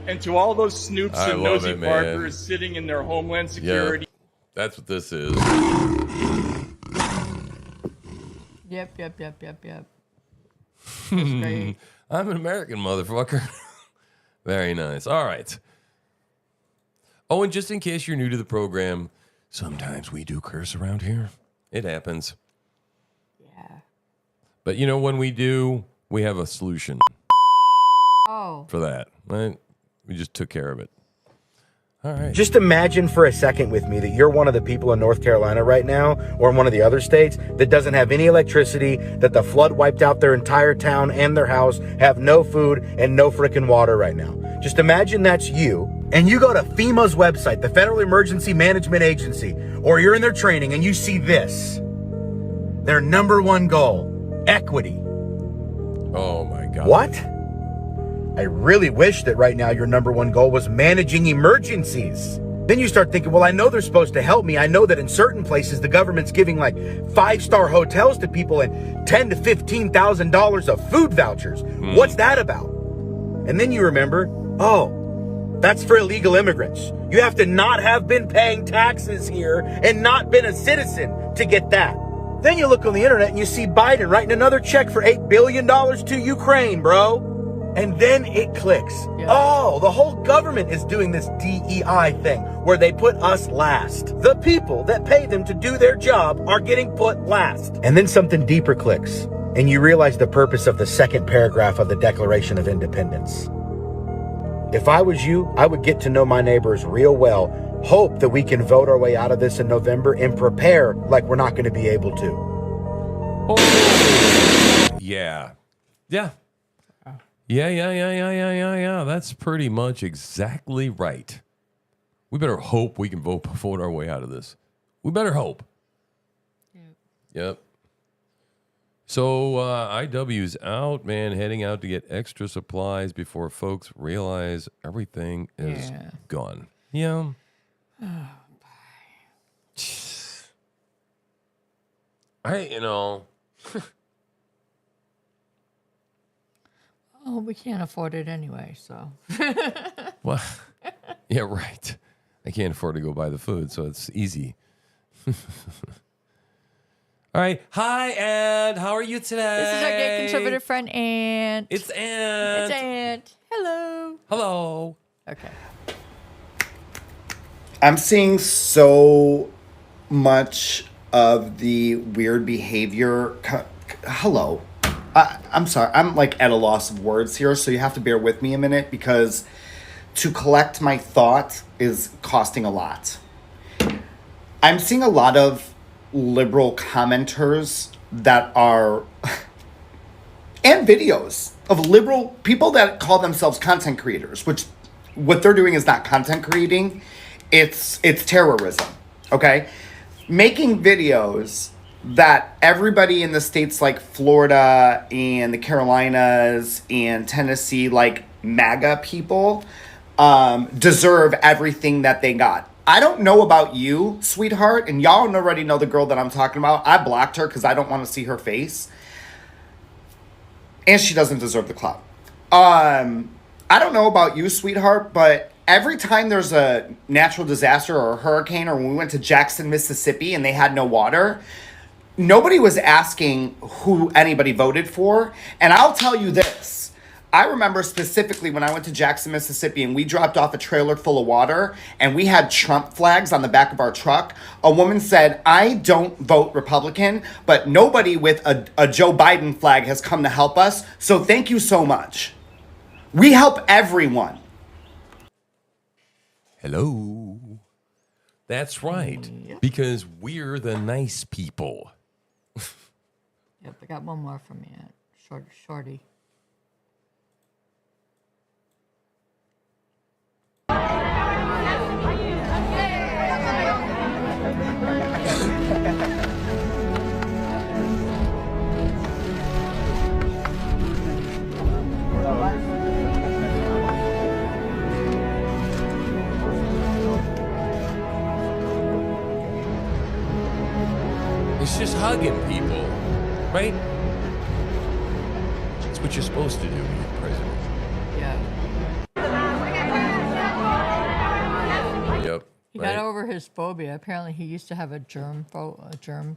And to all those snoops I and love nosy it, man. Parkers sitting in their Homeland Security. Yep. That's what this is. Yep. That's great. I'm an American, motherfucker. Very nice. All right. Oh, and just in case you're new to the program, sometimes we do curse around here. It happens. Yeah. But you know, when we do, we have a solution Oh. for that. Right? We just took care of it. All right. Just imagine for a second with me that you're one of the people in North Carolina right now, or in one of the other states, that doesn't have any electricity, that the flood wiped out their entire town and their house, have no food and no frickin' water right now. Just imagine that's you, and you go to FEMA's website, the Federal Emergency Management Agency, or you're in their training and you see this. Their number one goal, equity. Oh my God. What? I really wish that right now your number one goal was managing emergencies. Then you start thinking, well, I know they're supposed to help me. I know that in certain places the government's giving like 5-star hotels to people and $10,000 to $15,000 of food vouchers. What's that about? And then you remember, oh, that's for illegal immigrants. You have to not have been paying taxes here and not been a citizen to get that. Then you look on the internet and you see Biden writing another check for $8 billion to Ukraine, bro. And then it clicks. Yeah. Oh, the whole government is doing this DEI thing where they put us last. The people that pay them to do their job are getting put last. And then something deeper clicks, and you realize the purpose of the second paragraph of the Declaration of Independence. If I was you, I would get to know my neighbors real well, hope that we can vote our way out of this in November, and prepare like we're not going to be able to. Oh. Yeah. Yeah. That's pretty much exactly right. We better hope we can vote our way out of this. We better hope. Yep. So IW's out, man, heading out to get extra supplies before folks realize everything is gone. Yeah. Oh, Oh, we can't afford it anyway, so. Well, yeah, right. I can't afford to go buy the food, so it's easy. All right. Hi, Ant. How are you today? This is our gay conservative friend, Ant. It's Ant. It's Ant. Hello. Hello. Okay. I'm seeing so much of the weird behavior. Hello. I'm sorry. I'm like at a loss of words here, so you have to bear with me a minute because to collect my thought is costing a lot. I'm seeing a lot of liberal commenters that are, and videos of liberal people that call themselves content creators, which what they're doing is not content creating, it's terrorism, okay? Making videos that everybody in the states like Florida and the Carolinas and Tennessee, like MAGA people, deserve everything that they got. I don't know about you, sweetheart, and y'all already know the girl that I'm talking about. I blocked her because I don't want to see her face. And she doesn't deserve the clout. I don't know about you, sweetheart, but every time there's a natural disaster or a hurricane, or when we went to Jackson, Mississippi, and they had no water, nobody was asking who anybody voted for. And I'll tell you this. I remember specifically when I went to Jackson, Mississippi, and we dropped off a trailer full of water, and we had Trump flags on the back of our truck. A woman said, I don't vote Republican, but nobody with a Joe Biden flag has come to help us, so thank you so much. We help everyone. Hello. That's right, because we're the nice people. Yep, I got one more from you, Shorty. It's just hugging people, right? That's what you're supposed to do when you're president. Yeah. Yep. He got over his phobia. Apparently, he used to have a germ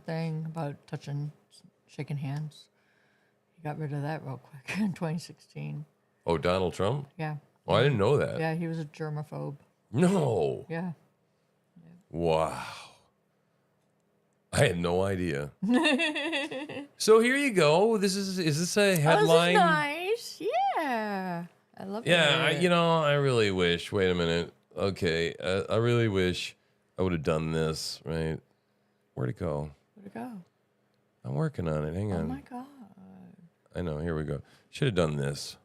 thing about shaking hands. He got rid of that real quick in 2016. Oh, Donald Trump? Yeah. Oh, I didn't know that. Yeah, he was a germaphobe. No. Yeah. Wow. I had no idea. So here you go. Is this a headline? Oh, this is nice. Yeah. I love it. Yeah, I really wish. Wait a minute. Okay. I really wish I would have done this, right? Where'd it go? Where'd it go? I'm working on it. Hang on. Oh, my God. I know. Here we go. Should have done this.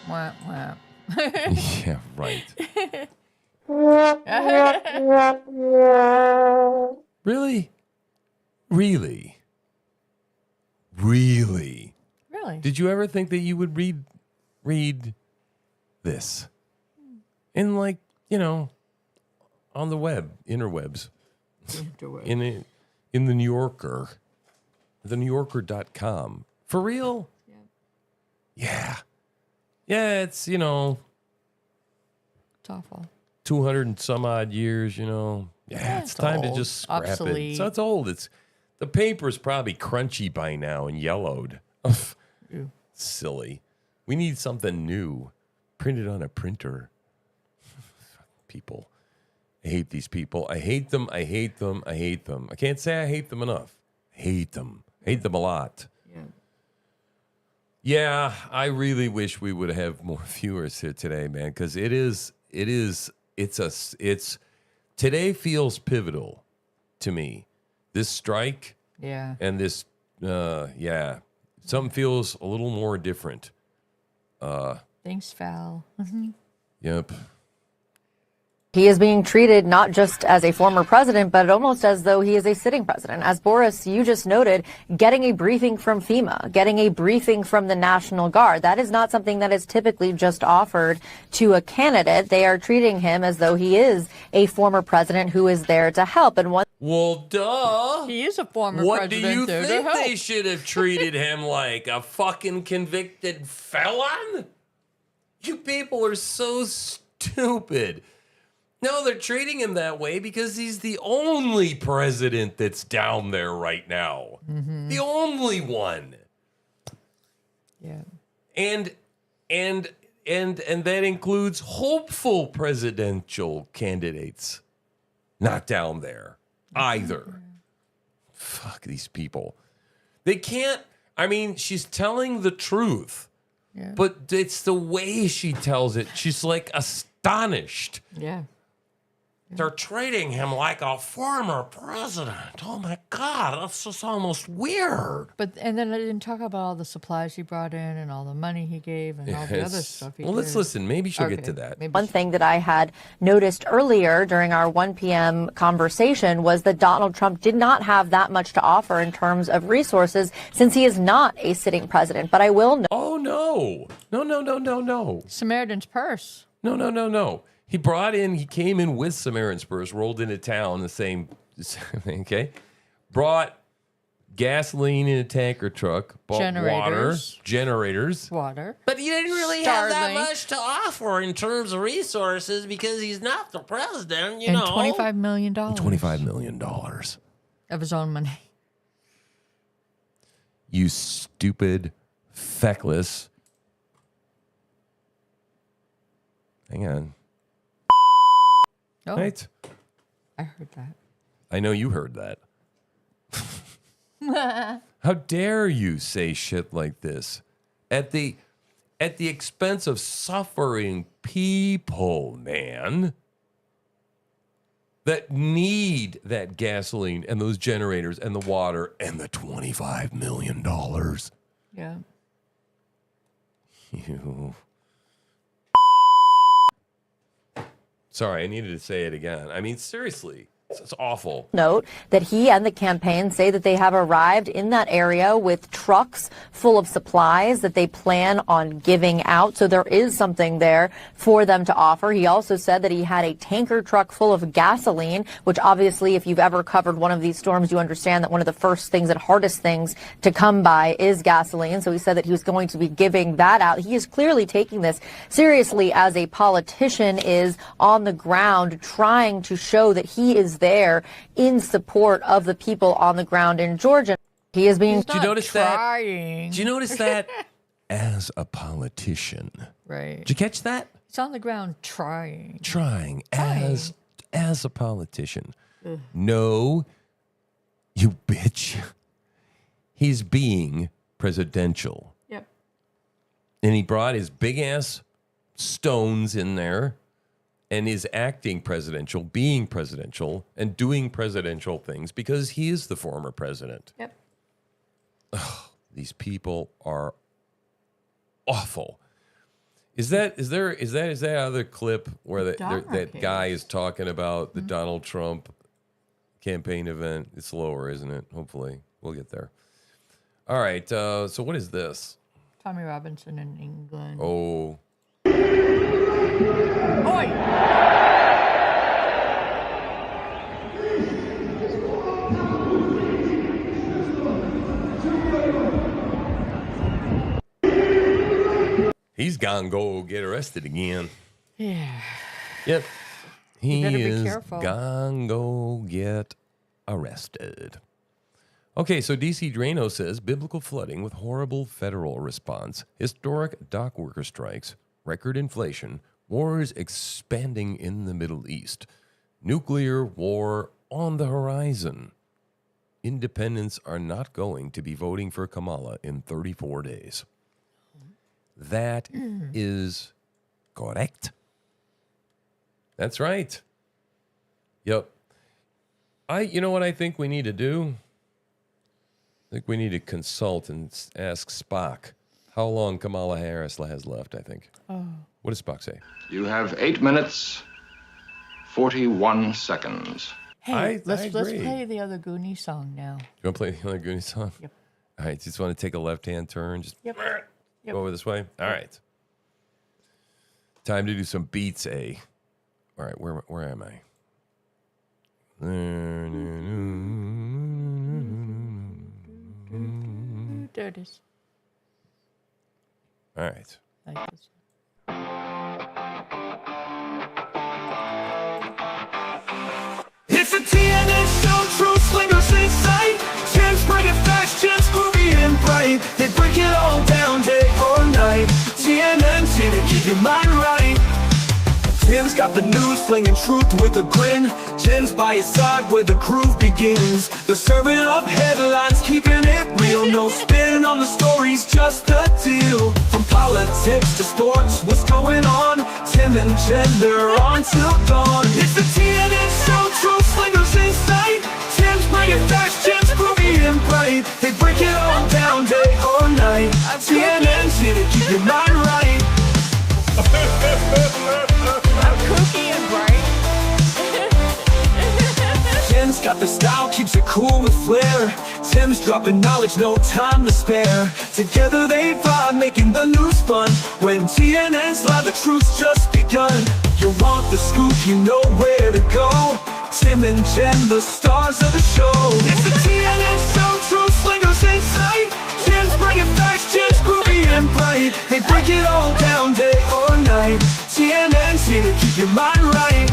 Wah, wah. Yeah, right. Really? Really? Really? Really? Did you ever think that you would read this? In on the web, interwebs. In the New Yorker. The NewYorker.com. For real? Yeah. Yeah, it's, It's awful. 200 and some odd years, Yeah, it's time to just scrap Obsolete. it. So it's old. The paper's probably crunchy by now and yellowed. Ugh. Ew. Silly. We need something new. Printed on a printer. People. I hate these people. I hate them. I hate them. I hate them. I can't say I hate them enough. I hate them. I hate them a lot. Yeah. Yeah, I really wish we would have more viewers here today, man, because today feels pivotal to me. This strike, Yeah. and this, something feels a little more different. Thanks, Val. Yep. He is being treated not just as a former president, but almost as though he is a sitting president. As Boris, you just noted, getting a briefing from FEMA, getting a briefing from the National Guard. That is not something that is typically just offered to a candidate. They are treating him as though he is a former president who is there to help. And one. Well, duh. He is a former What do president. you there to think help. they should have treated him like? A fucking convicted felon? You people are so stupid. No, they're treating him that way because he's the only president that's down there right now. Mm-hmm. The only one. Yeah. And that includes hopeful presidential candidates not down there either. Fuck these people. They can't, she's telling the truth. Yeah. But it's the way she tells it. She's like astonished. Yeah. They're treating him like a former president. Oh my God, that's just almost weird. And then I didn't talk about all the supplies he brought in and all the money he gave and all the other stuff he did. Let's listen. Maybe she'll get to that. One thing that I had noticed earlier during our 1 p.m. conversation was that Donald Trump did not have that much to offer in terms of resources since he is not a sitting president. But I will know. Oh, no. No. Samaritan's Purse. No. He came in with Samaritan's Purse, rolled into town, the same thing, okay? Brought gasoline in a tanker truck, bought generators. Water. But he didn't really have that much to offer in terms of resources because he's not the president, you know. $25 million. $25 million. Of his own money. You stupid, feckless. Hang on. Oh, right? I heard that. I know you heard that. How dare you say shit like this at the expense of suffering people, man, that need that gasoline and those generators and the water and the $25 million. Yeah. You. Sorry, I needed to say it again. I mean, seriously, it's awful. Note that he and the campaign say that they have arrived in that area with trucks full of supplies that they plan on giving out. So there is something there for them to offer. He also said that he had a tanker truck full of gasoline, which obviously, if you've ever covered one of these storms, you understand that one of the first things and hardest things to come by is gasoline. So he said that he was going to be giving that out. He is clearly taking this seriously as a politician is on the ground, trying to show that he is there in support of the people on the ground in Georgia. He is being. Did you notice trying. that? Did you notice that? As a politician, right? Did you catch that? It's on the ground trying. Trying as a politician. Ugh. No, you bitch. He's being presidential. Yep. And he brought his big ass stones in there. And is acting presidential, being presidential, and doing presidential things because he is the former president. Yep. Ugh, these people are awful. Is that other clip where that guy is talking about the Donald Trump campaign event? It's lower, isn't it? Hopefully, we'll get there. All right. So what is this? Tommy Robinson in England. Oh. Oi! He's gonna go get arrested again. Yeah. Yep. He is careful. gonna go get arrested. Okay, so DC Drano says biblical flooding with horrible federal response, historic dock worker strikes, record inflation, wars expanding in the Middle East, nuclear war on the horizon. Independents are not going to be voting for Kamala in 34 days. That is correct. That's right. Yep. You know what I think we need to do? I think we need to consult and ask Spock how long Kamala Harris has left, I think. Oh. What does Spock say? You have 8 minutes, 41 seconds. Hey, let's agree. play the other Goonie song now. You want to play the other Goonie song? Yep. All right, just want to take a left-hand turn. Just Yep. go over this way. All right. Time to do some beats, eh? All right, where am I? There it is. All right. Like this. It's a TNN show, true slingers in sight. Chance bring it fast, chance groovy and bright. They break it all down day or night. TNN, to keep your mind right. Tim's got got the news, slinging truth with a grin. Jen's by his side where the groove begins. They're serving up headlines, keeping it real. No spin on the stories, just the deal. From politics to sports, what's going on? Tim and Jen, they're on till dawn. It's the TNN show, truth slingers in sight. Tim's bringing facts, Jen's groovy and bright. They break it all down day or night. TNN's here to keep your mind right. I'm kooky and bright. Jen's got the style, keeps it cool with flair. Tim's dropping knowledge, no time to spare. Together they vibe, making the news fun. When TNN's live, the truth's just begun. You want the scoop, you know where to go. Tim and Jen, the stars of the show. It's the TNN show, truth slingers in sight. Jen's bringing facts, Jen's groovy and bright. They break it all down day or night. TNN's here to keep your mind right.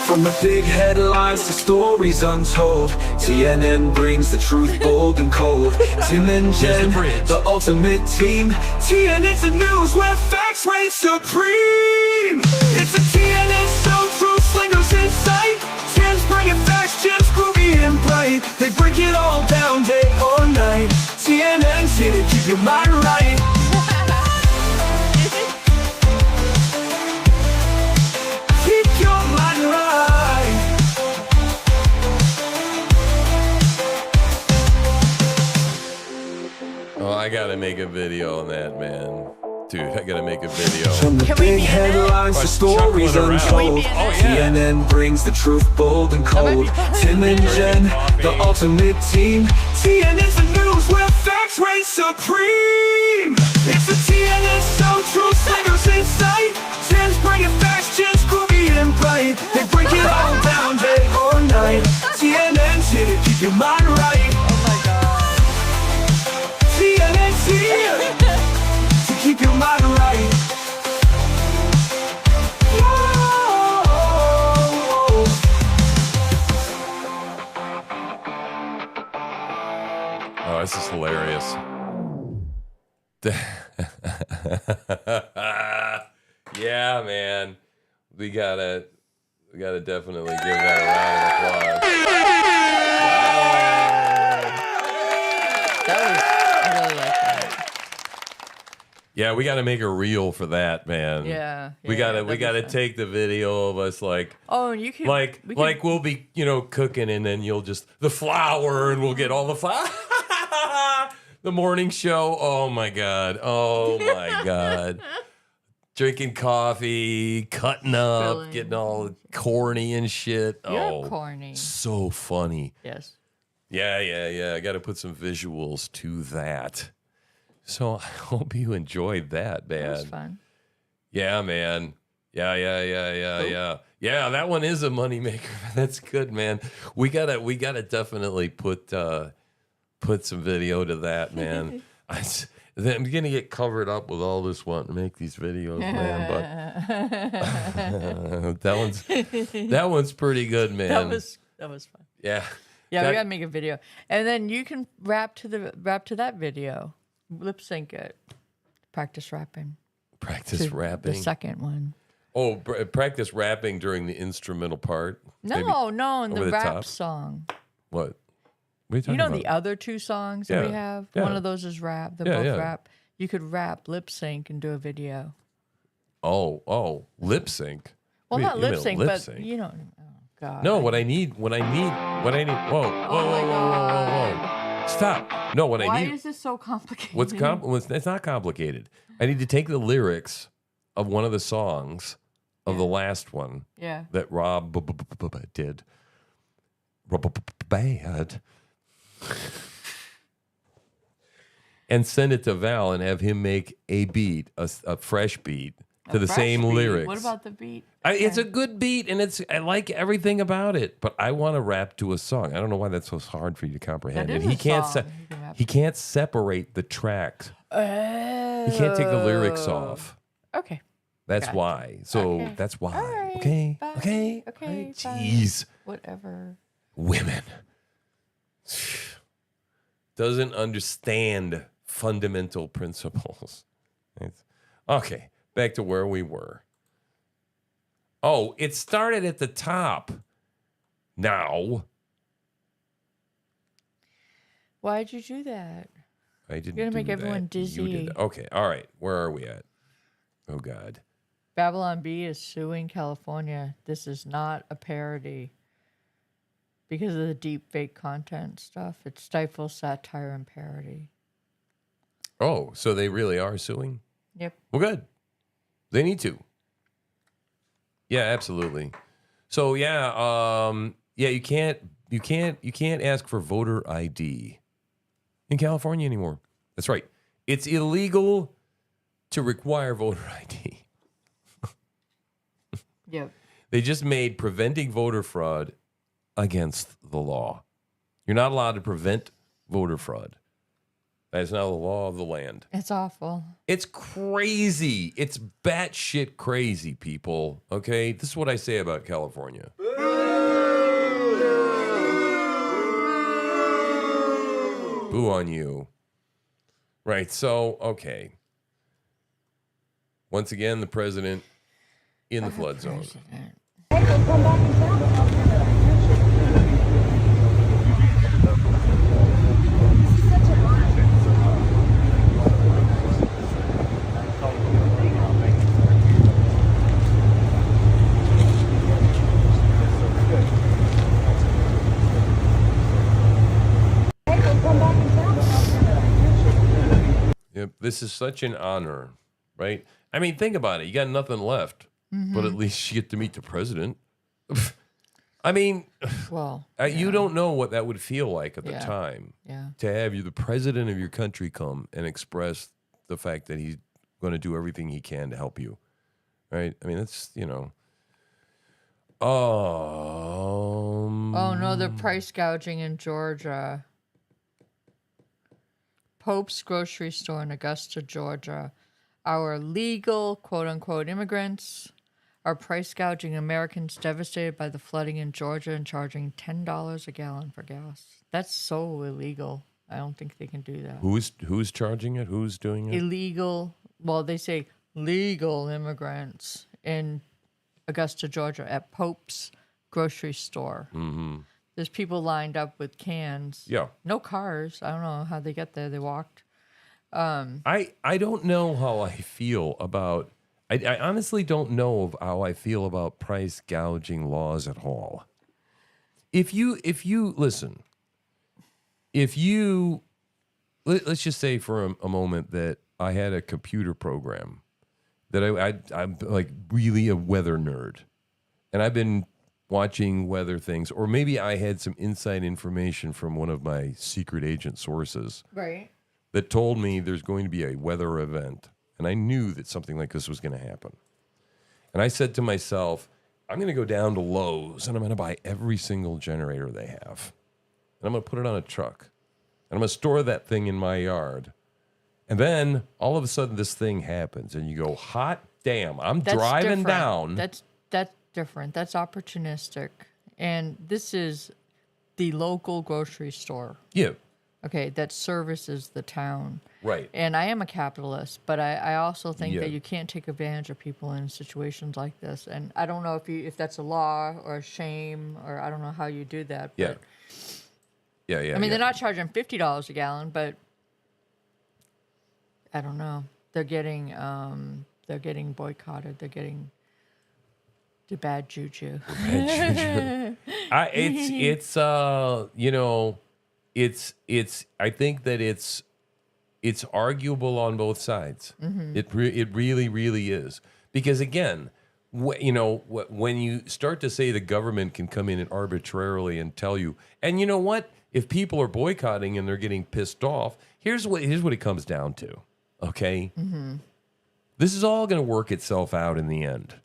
From the big headlines to stories untold, TNN brings the truth bold and cold. Tim and Jen, the ultimate team. TNN's the news where facts reign supreme. It's a TNN show, truth slingers in sight. Jen's bringing facts, Jen's groovy and bright. They break it all down day or night. TNN's here to keep your mind right. Keep your mind right. Oh, I gotta make a video on that, man. Dude, I gotta make a video. From the big headlines to stories untold, TNN brings the truth bold and cold. Tim and Jen, the ultimate team. TNN's the news where facts reign supreme. It's the TNN show, truth slingers in sight. Jen's bringing facts, Jen's groovy and bright. They break it all down day or night. TNN's here to keep your mind right. Oh my god. TNN's here to keep your mind right. Oh, this is hilarious. Yeah, man. We gotta definitely give that a round of applause. I really like that. Yeah, we gotta make a reel for that, man. Yeah, we gotta take the video of us like. Oh, you can we'll be cooking and then you'll just the flour and we'll get all the flour. The morning show. Oh my god. Oh my god. Drinking coffee, cutting up, getting all corny and shit. You're corny. So funny. Yes. Yeah. I got to put some visuals to that. So I hope you enjoyed that, man. That was fun. Yeah, man. Yeah. Yeah, that one is a moneymaker. That's good, man. We gotta definitely put some video to that, man. I'm gonna get covered up with all this wanting to make these videos, man. But that one's pretty good, man. That was fun. Yeah. Yeah, we gotta make a video, and then you can rap to that video, lip sync it, practice rapping. Practice rapping. The second one. Oh, practice rapping during the instrumental part. No, in the rap top? Song. What? What are you talking about? The other two songs that we have? Yeah. One of those is rap. They're both rap. You could rap, lip sync, and do a video. Oh, lip sync. Well, not lip sync, but sync? oh god. No, what I need. Whoa. Stop. No, what I need. Why is this so complicated? It's not complicated. I need to take the lyrics of one of the songs of the last one. Yeah. That Rob did. Bad. And send it to Val and have him make a beat, a fresh beat to the same lyrics. What about the beat? It's a good beat, and I like everything about it. But I want to rap to a song. I don't know why that's so hard for you to comprehend. That is and he can't separate the tracks. He can't take the lyrics off. Okay. That's why. So that's why. Right. Okay. Bye. Okay. Okay. Jeez. Whatever. Women. Doesn't understand fundamental principles. Okay, back to where we were. Oh, it started at the top. Now. Why'd you do that? I didn't. You're gonna make do everyone that. dizzy. You did that. Okay, all right. Where are we at? Oh God. Babylon Bee is suing California. This is not a parody. Because of the deep fake content stuff, it stifles satire and parody. Oh, so they really are suing? Yep. Well, good. They need to. Yeah, absolutely. So yeah, you can't ask for voter ID in California anymore. That's right. It's illegal to require voter ID. Yep. They just made preventing voter fraud against the law. You're not allowed to prevent voter fraud. That is now the law of the land. It's awful. It's crazy. It's batshit crazy, people. Okay? This is what I say about California. Boo on you. Right, so, okay. Once again, the president in the flood zone. Yep, this is such an honor, right? I mean, think about it. You got nothing left, but at least you get to meet the president. I mean, well, you don't know what that would feel like at the time. Yeah. To have the president of your country come and express the fact that he's going to do everything he can to help you, right? I mean, that's, Oh no, they're price gouging in Georgia. Pope's grocery store in Augusta, Georgia. Our legal, quote-unquote, immigrants are price gouging Americans devastated by the flooding in Georgia and charging $10 a gallon for gas. That's so illegal. I don't think they can do that. Who's charging it? Who's doing it? Illegal. Well, they say legal immigrants in Augusta, Georgia at Pope's grocery store. Mm-hmm. There's people lined up with cans. Yeah. No cars. I don't know how they get there. They walked. I don't know how I feel about. I honestly don't know how I feel about price gouging laws at all. If you listen, let's just say for a moment that I had a computer program that I'm like really a weather nerd, and I've been watching weather things, or maybe I had some inside information from one of my secret agent sources. Right. That told me there's going to be a weather event. And I knew that something like this was going to happen. And I said to myself, I'm going to go down to Lowe's and I'm going to buy every single generator they have. And I'm going to put it on a truck. And I'm going to store that thing in my yard. And then all of a sudden this thing happens and you go, hot damn, I'm driving down. That's different. That's opportunistic. And this is the local grocery store. Yeah. Okay, that services the town. Right. And I am a capitalist, but I also think that you can't take advantage of people in situations like this. And I don't know if that's a law or a shame, or I don't know how you do that. Yeah. But Yeah. I mean, they're not charging $50 a gallon, but I don't know. They're getting boycotted. They're getting the bad juju. I think that it's arguable on both sides. Mm-hmm. It really, really is. Because again, when you start to say the government can come in and arbitrarily and tell you, and you know what? If people are boycotting and they're getting pissed off, here's what it comes down to. Okay? Mm-hmm. This is all going to work itself out in the end.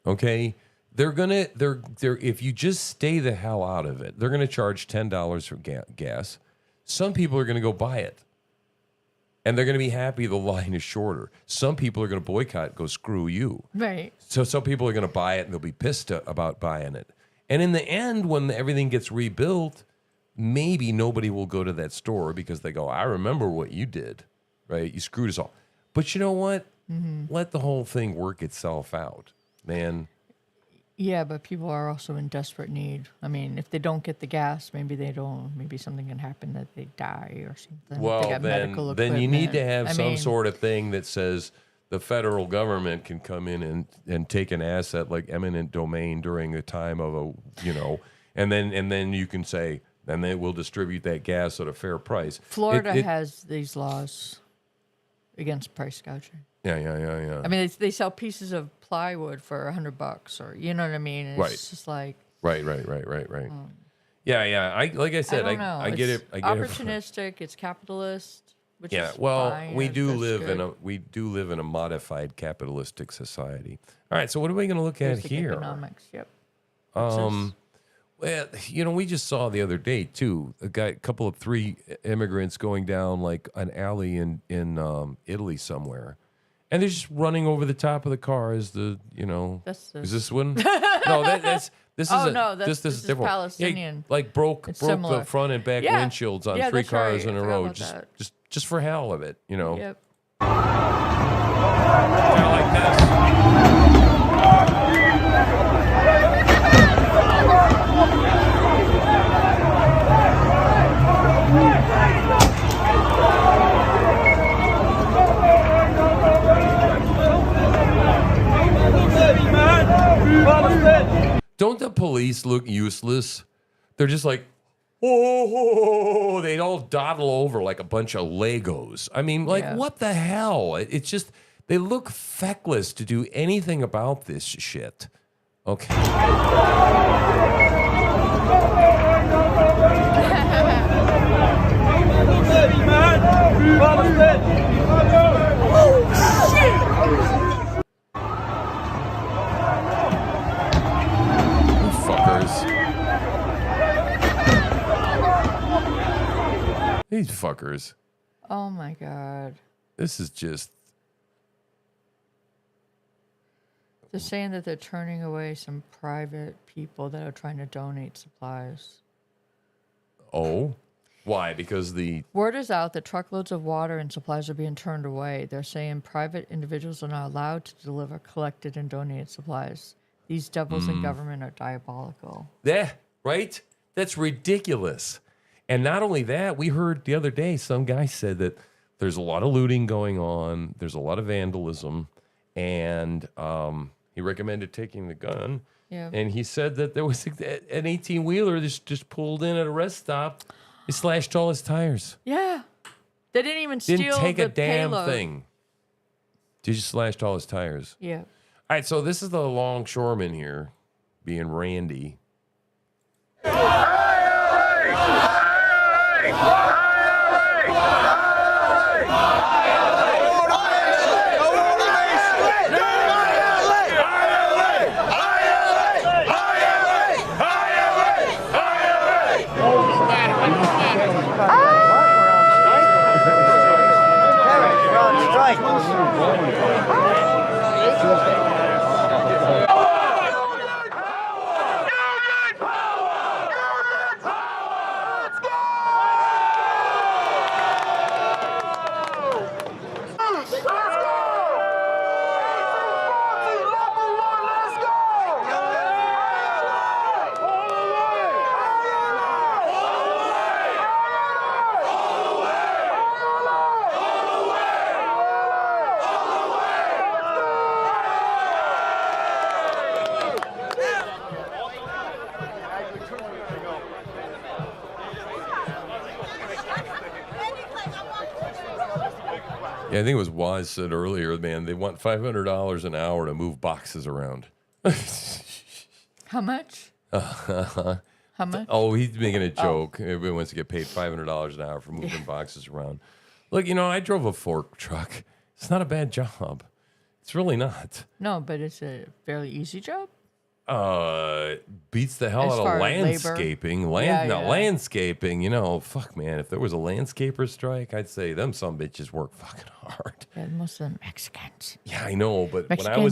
Okay? If you just stay the hell out of it, they're going to charge $10 for gas. Some people are going to go buy it. And they're going to be happy the line is shorter. Some people are going to boycott, go screw you. Right. So some people are going to buy it and they'll be pissed about buying it. And in the end, when everything gets rebuilt, maybe nobody will go to that store because they go, I remember what you did. right? You screwed us all. But you know what? Mhm. Let the whole thing work itself out, man. Yeah, but people are also in desperate need. I mean, if they don't get the gas, maybe they don't. Maybe something can happen that they die or something. If Well, they got medical then you need to equipment. have I some mean, sort of thing that says the federal government can come in and take an asset like eminent domain during a time of and then you can say, then they will distribute that gas at a fair price. Florida has these laws against price gouging. Yeah. I mean, they sell pieces of plywood for $100, or you know what I mean. And Right. It's just like Right. Yeah. I said, I don't know. I get it. It's I get it. opportunistic. It's capitalist. Which Yeah, is well, fine, we if do that's live good. in a modified capitalistic society. All right, so what are we going to look at Basic here? economics. Yep. Well, we just saw the other day too a couple of 3 immigrants going down like an alley in Italy somewhere, and they're just running over the top of the car as is this one? No, this is this is different. Palestinian. Yeah, like broke It's the similar. front and back Yeah. windshields on Yeah, 3 that's right. cars in I a forgot row, about that. just for hell of it, Yep. Don't the police look useless? They're just like, oh, they'd all dawdle over like a bunch of Legos. I mean, what the hell? It's just, they look feckless to do anything about this shit. Okay. These fuckers. Oh my God. This is just. They're saying that they're turning away some private people that are trying to donate supplies. Oh? Why? Because the. Word is out that truckloads of water and supplies are being turned away. They're saying private individuals are not allowed to deliver collected and donated supplies. These devils in government are diabolical. Yeah, right? That's ridiculous. And not only that, we heard the other day some guy said that there's a lot of looting going on, there's a lot of vandalism, and he recommended taking the gun. Yeah. And he said that there was an 18-wheeler just pulled in at a rest stop. He slashed all his tires. Yeah. They didn't even steal Didn't take the a damn payload. thing. He just slashed all his tires. Yeah. All right, so this is the longshoreman here, being Randy. Yeah, I think it was Waz said earlier, man, they want $500 an hour to move boxes around. How much? How much? Oh, he's making a joke. Everybody wants to get paid $500 an hour for moving boxes around. Look, I drove a fork truck. It's not a bad job. It's really not. No, but it's a fairly easy job. Beats the hell As out far of as labor. landscaping. Landscaping, fuck, man. If there was a landscaper strike, I'd say them some bitches work fucking hard. Yeah, most of them Mexicans. Yeah, I know, but when I Mexican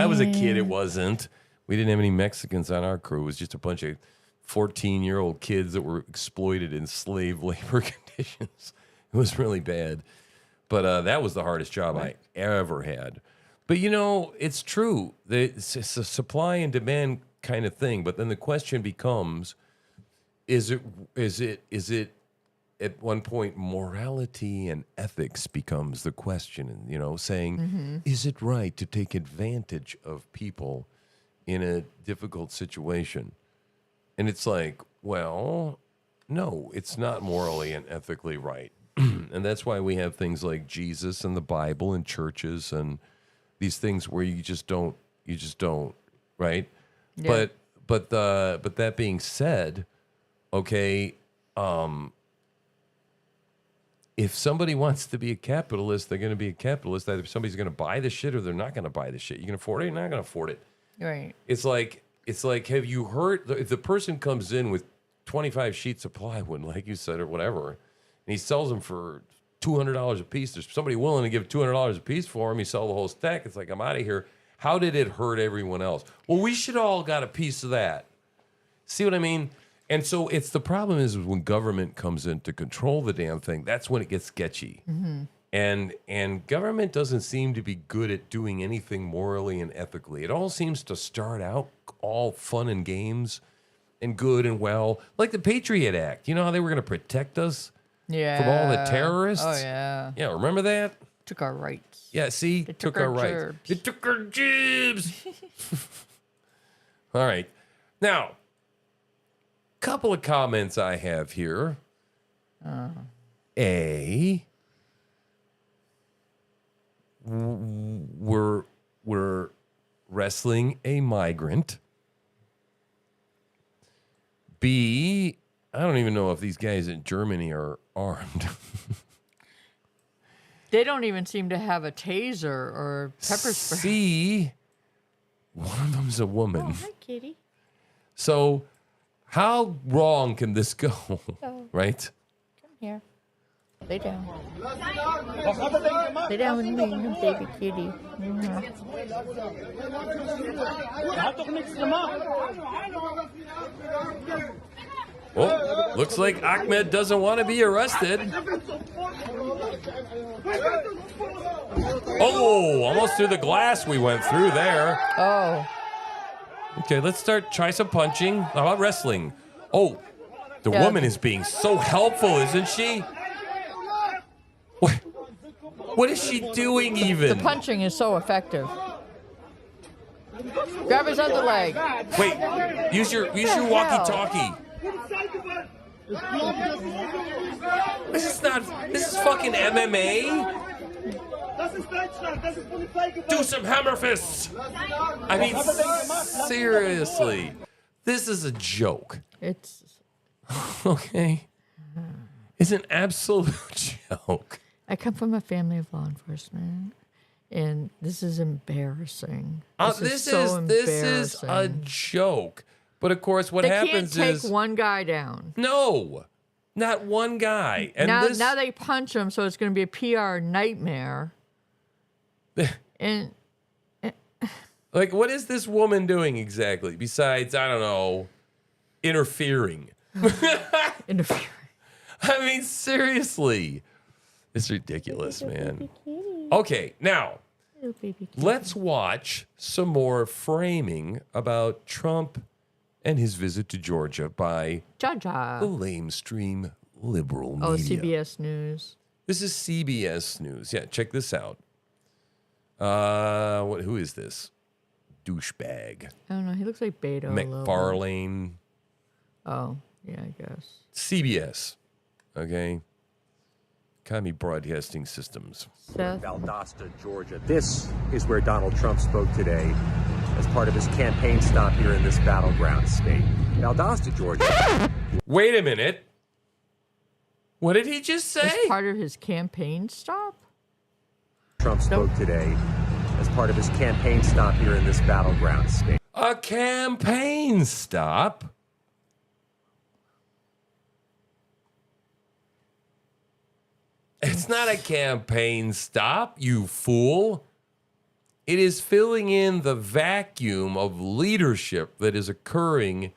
was a kid, it American. wasn't. We didn't have any Mexicans on our crew. It was just a bunch of 14-year-old kids that were exploited in slave labor conditions. It was really bad. But that was the hardest job I ever had. But it's true. It's a supply and demand kind of thing. But then the question becomes: is it at one point morality and ethics becomes the question? And saying, is it right to take advantage of people in a difficult situation? And it's like, well, no, it's not morally and ethically right. And that's why we have things like Jesus and the Bible and churches and these things where you just don't, right? Yeah. But that being said, okay, if somebody wants to be a capitalist, they're going to be a capitalist. Either somebody's going to buy the shit or they're not going to buy the shit. You can afford it, you're not going to afford it. Right. It's like, have you heard, if the person comes in with 25 sheets of plywood, like you said, or whatever, and he sells them for $200 a piece, there's somebody willing to give $200 a piece for him, he sell the whole stack, it's like, I'm out of here. How did it hurt everyone else? Well, we should all got a piece of that. See what I mean? And so the problem is when government comes in to control the damn thing, that's when it gets sketchy. Mm-hmm. And government doesn't seem to be good at doing anything morally and ethically. It all seems to start out all fun and games and good and well. Like the Patriot Act. You know how they were going to protect us from all the terrorists? Oh, yeah. Yeah, remember that? Took our rights. Yeah, see? They took our rights. jobs. They took our jibs. All right. Now, couple of comments I have here. We're wrestling a migrant. B, I don't even know if these guys in Germany are armed. They don't even seem to have a taser or pepper spray. C, one of them's a woman. Oh, hi, kitty. So, how wrong can this go? Oh. Right? Come here. Lay down. Lay down with me, baby kitty. Oh, looks like Ahmed doesn't want to be arrested. Oh, almost through the glass we went through there. Oh. Okay, let's try some punching. How about wrestling? Oh, the woman is being so helpful, isn't she? What is she doing even? The punching is so effective. Grab his other leg. Wait, use your walkie-talkie. This is fucking MMA. Do some hammer fists. I mean, seriously, this is a joke. It's okay. It's an absolute joke. I come from a family of law enforcement, and this is embarrassing. This is a joke. But of course, what happens is they can't take one guy down. No, not one guy. And now they punch him, so it's going to be a PR nightmare. And like, what is this woman doing exactly? Besides, I don't know, interfering. Interfering. I mean, seriously. It's ridiculous, man. Okay, now, let's watch some more framing about Trump and his visit to Georgia by the lamestream liberal media. Oh, CBS News. This is CBS News. Yeah, check this out. Who is this? Douchebag. I don't know. He looks like Beto. McFarlane. Oh, yeah, I guess. CBS. Okay. Commie Broadcasting Systems. Valdosta, Georgia. This is where Donald Trump spoke today as part of his campaign stop here in this battleground state. Valdosta, Georgia. Wait a minute. What did he just say? As part of his campaign stop? Trump spoke today as part of his campaign stop here in this battleground state. A campaign stop? It's not a campaign stop, you fool. It is filling in the vacuum of leadership that is occurring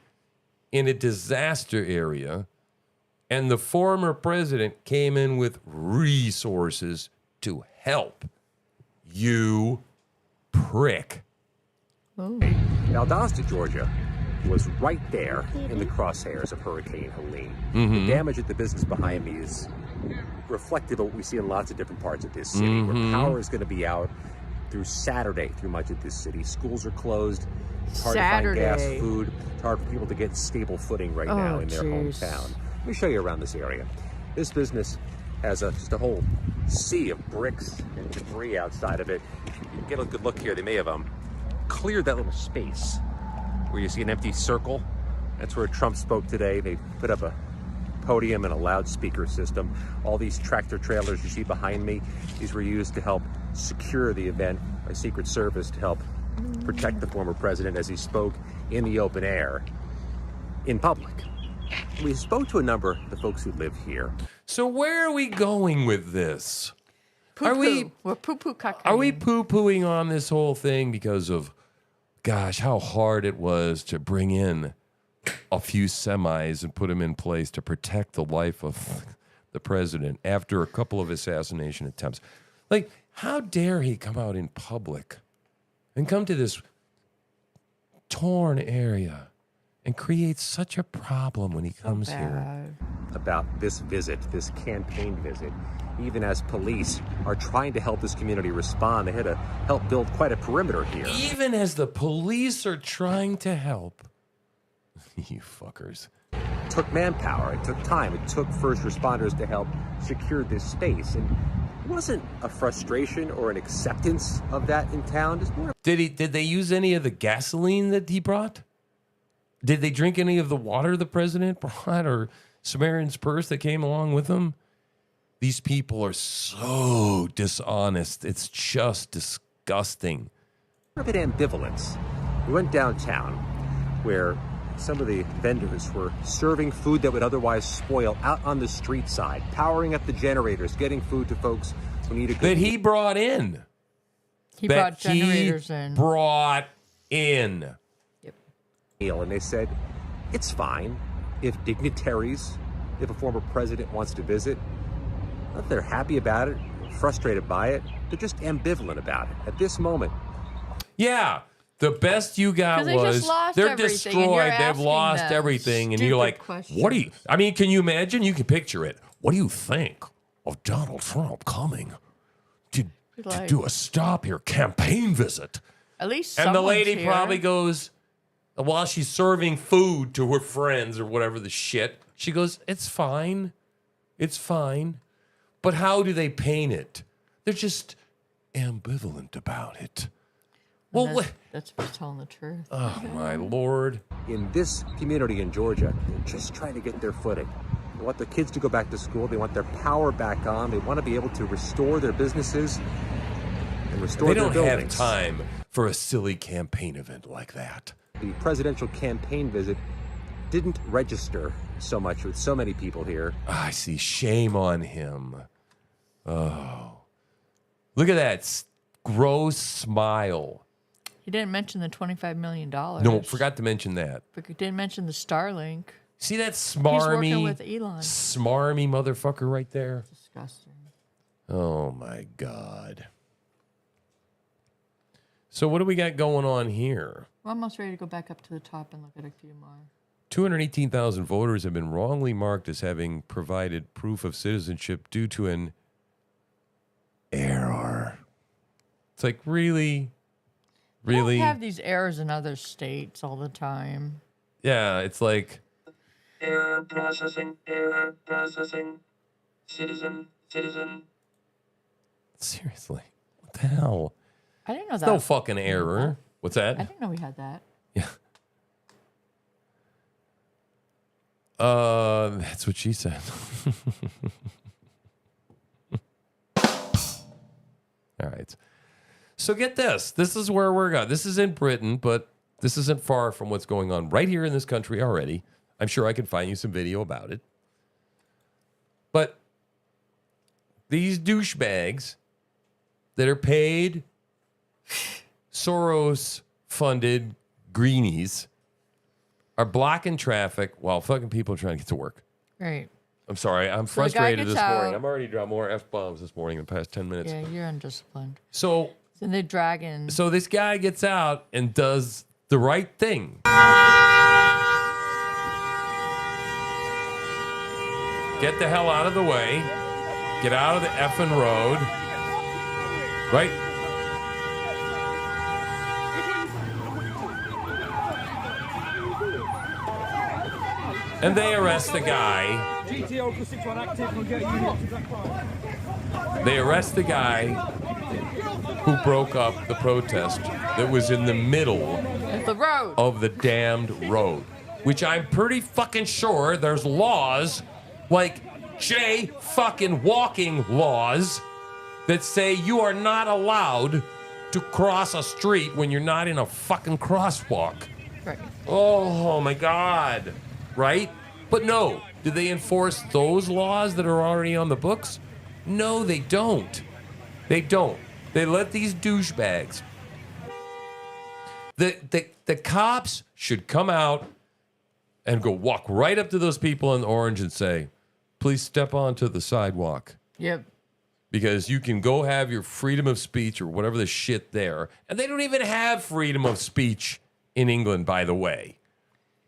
in a disaster area. And the former president came in with resources to help. You prick. Valdosta, Georgia was right there in the crosshairs of Hurricane Helene. The damage at the business behind me is reflective of what we see in lots of different parts of this city, where power is going to be out through Saturday through much of this city. Schools are closed. It's hard to find gas, food. It's hard for people to get stable footing right now in their hometown. Let me show you around this area. This business has just a whole sea of bricks and debris outside of it. You can get a good look here. They may have cleared that little space where you see an empty circle. That's where Trump spoke today. They put up a podium and a loudspeaker system. All these tractor trailers you see behind me, these were used to help secure the event by Secret Service to help protect the former president as he spoke in the open air in public. We spoke to a number of the folks who live here. So where are we going with this? We're poo-poo Are we poo-pooing on this whole thing because of, gosh, how hard it was to bring in a few semis and put them in place to protect the life of the president after a couple of assassination attempts? Like, how dare he come out in public and come to this torn area and create such a problem when he comes here? About this visit, this campaign visit, even as police are trying to help this community respond, they had to help build quite a perimeter here. Even as the police are trying to help. You fuckers. It took manpower, it took time, it took first responders to help secure this space. And it wasn't a frustration or an acceptance of that in town. Just more. Did they use any of the gasoline that he brought? Did they drink any of the water the president brought, or Samaritan's Purse that came along with him? These people are so dishonest. It's just disgusting. A bit ambivalence. We went downtown where some of the vendors were serving food that would otherwise spoil out on the street side, powering up the generators, getting food to folks who need it. That he brought in. He brought generators in. Brought in. And they said, it's fine if dignitaries, if a former president wants to visit, not that they're happy about it, frustrated by it, they're just ambivalent about it. At this moment. Yeah. The best you got was they're destroyed. They've lost everything. And you're like, what do you, I mean, can you imagine? You can picture it. What do you think of Donald Trump coming to do a stop here campaign visit? At least and the lady here. probably goes, while she's serving food to her friends or whatever the shit, she goes, it's fine. It's fine. But how do they paint it? They're just ambivalent about it. Well, that's what's telling the truth. Oh, my Lord. In this community in Georgia, they're just trying to get their footing. They want their kids to go back to school. They want their power back on. They want to be able to restore their businesses and restore their buildings. They don't have time for a silly campaign event like that. The presidential campaign visit didn't register so much with so many people here. I see. Shame on him. Oh. Look at that gross smile. He didn't mention the $25 million. No, forgot to mention that. But he didn't mention the Starlink. See that smarmy, He's working with Elon. Smarmy motherfucker right there? Disgusting. Oh, my God. So what do we got going on here? We're almost ready to go back up to the top and look at a few more. 218,000 voters have been wrongly marked as having provided proof of citizenship due to an error. It's like, really? Really? We have these errors in other states all the time. Yeah, it's like... Error processing, citizen. Seriously, what the hell? I didn't know It's that. no fucking error. What's that? I didn't know we had that. Yeah. That's what she said. All right. So get this. This is where we're going. This is in Britain, but this isn't far from what's going on right here in this country already. I'm sure I can find you some video about it. But these douchebags that are paid Soros-funded greenies are blocking traffic while fucking people are trying to get to work. Right. I'm sorry. I'm So the guy frustrated gets this morning. out. I'm already dropped more F-bombs this morning in the past 10 minutes. Yeah, you're undisciplined. So Then they drag in. So this guy gets out and does the right thing. Get the hell out of the way. Get out of the effing road. Right? And they arrest the guy. They arrest the guy who broke up the protest that was in the middle At the road. of the damned road, which I'm pretty fucking sure there's laws like fucking walking laws that say you are not allowed to cross a street when you're not in a fucking crosswalk. Right. Oh my God. Right? But no. Do they enforce those laws that are already on the books? No, they don't. They don't. They let these douchebags. The cops should come out and go walk right up to those people in orange and say, please step onto the sidewalk. Yep. Because you can go have your freedom of speech or whatever the shit there. And they don't even have freedom of speech in England, by the way.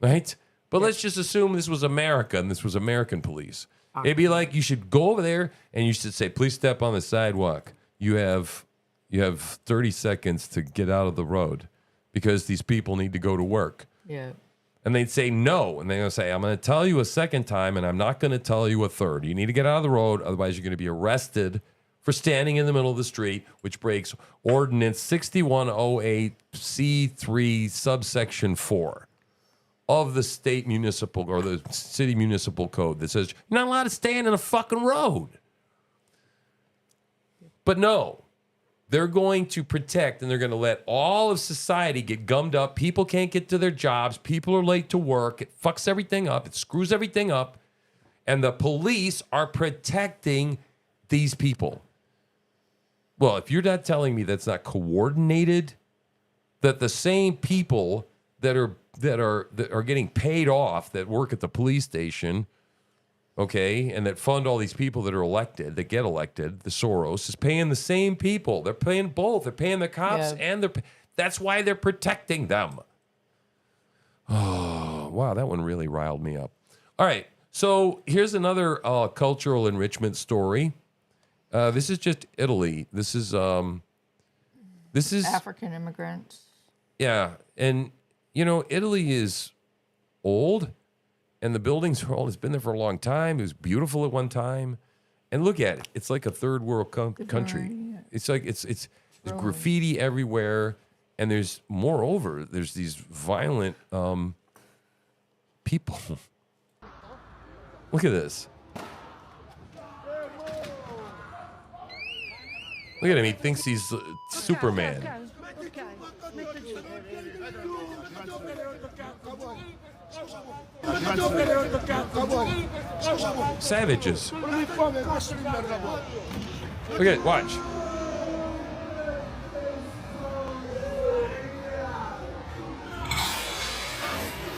Right? But let's just assume this was America and this was American police. It'd be like you should go over there and you should say, please step on the sidewalk. You have 30 seconds to get out of the road because these people need to go to work. Yeah. And they'd say no. And they're going to say, I'm going to tell you a second time and I'm not going to tell you a third. You need to get out of the road. Otherwise, you're going to be arrested for standing in the middle of the street, which breaks Ordinance 6108 C3 subsection 4 of the state municipal or the city municipal code that says you're not allowed to stand in a fucking road. But no, they're going to protect and they're going to let all of society get gummed up. People can't get to their jobs. People are late to work. It fucks everything up. It screws everything up. And the police are protecting these people. Well, if you're not telling me that's not coordinated, that the same people that are getting paid off that work at the police station, okay, and that fund all these people that are elected, that get elected, the Soros is paying the same people. They're paying both. They're paying the cops and that's why they're protecting them. Oh, wow, that one really riled me up. All right, so here's another cultural enrichment story. This is just Italy. This is African immigrants. Yeah, and you know, Italy is old, and the buildings are old. It's been there for a long time. It was beautiful at one time, and look at it. It's like a third world country. It's like it's there's graffiti everywhere, and there's moreover there's these violent people. Look at this. Look at him. He thinks he's Superman. Savages. Look at it. Watch.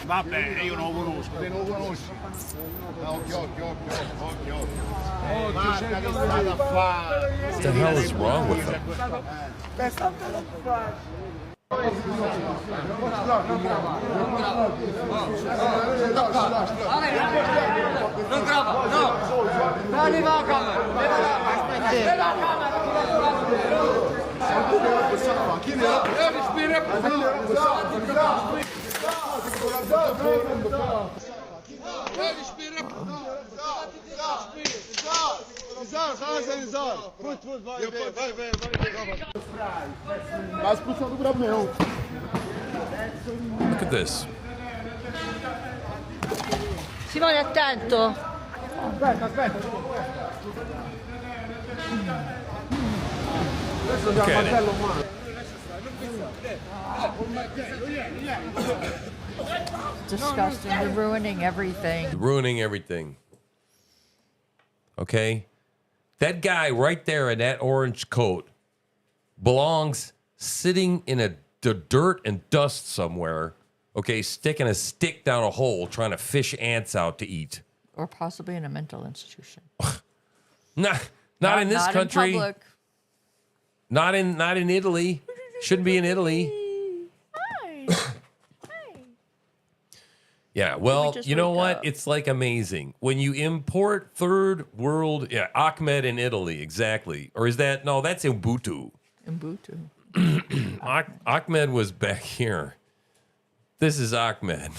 Vabbè, io non lo conosco, te lo conosci? Occhio. Guarda che state a fare. What the hell is wrong with them? Non grava, no! Dai, va a camera! Look at this. Simone, attento. Aspetta. Look at it. Disgusting. They're ruining everything. Ruining everything. Okay? That guy right there in that orange coat belongs sitting in the dirt and dust somewhere, okay, sticking a stick down a hole trying to fish ants out to eat. or possibly in a mental institution. Not in this country. In public. Not in Italy. Shouldn't be in Italy. Yeah, well, you know what? It's like amazing. When you import third world, Ahmed in Italy, exactly. Or is that, no, that's Ubuntu. Ahmed was back here. This is Ahmed.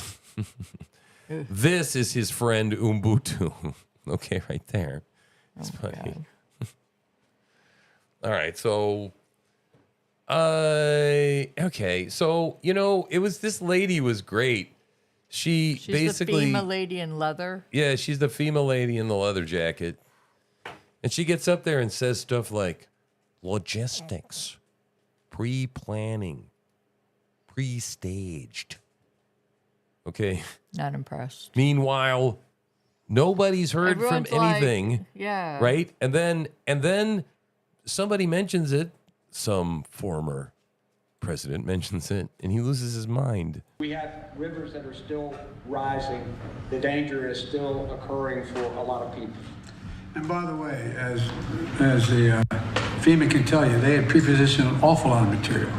This is his friend Ubuntu. Okay, right there. It's funny. All right, so... okay, so, it was, this lady was great. She's basically the FEMA lady in leather. Yeah, she's the FEMA lady in the leather jacket. And she gets up there and says stuff like logistics, pre-planning, pre-staged. Okay. Not impressed. Meanwhile, nobody's heard Everyone's from anything. like, yeah. Right? And then somebody mentions it, some former president mentions it, and he loses his mind. We have rivers that are still rising. The danger is still occurring for a lot of people. And by the way, as the FEMA can tell you, they had pre-positioned an awful lot of material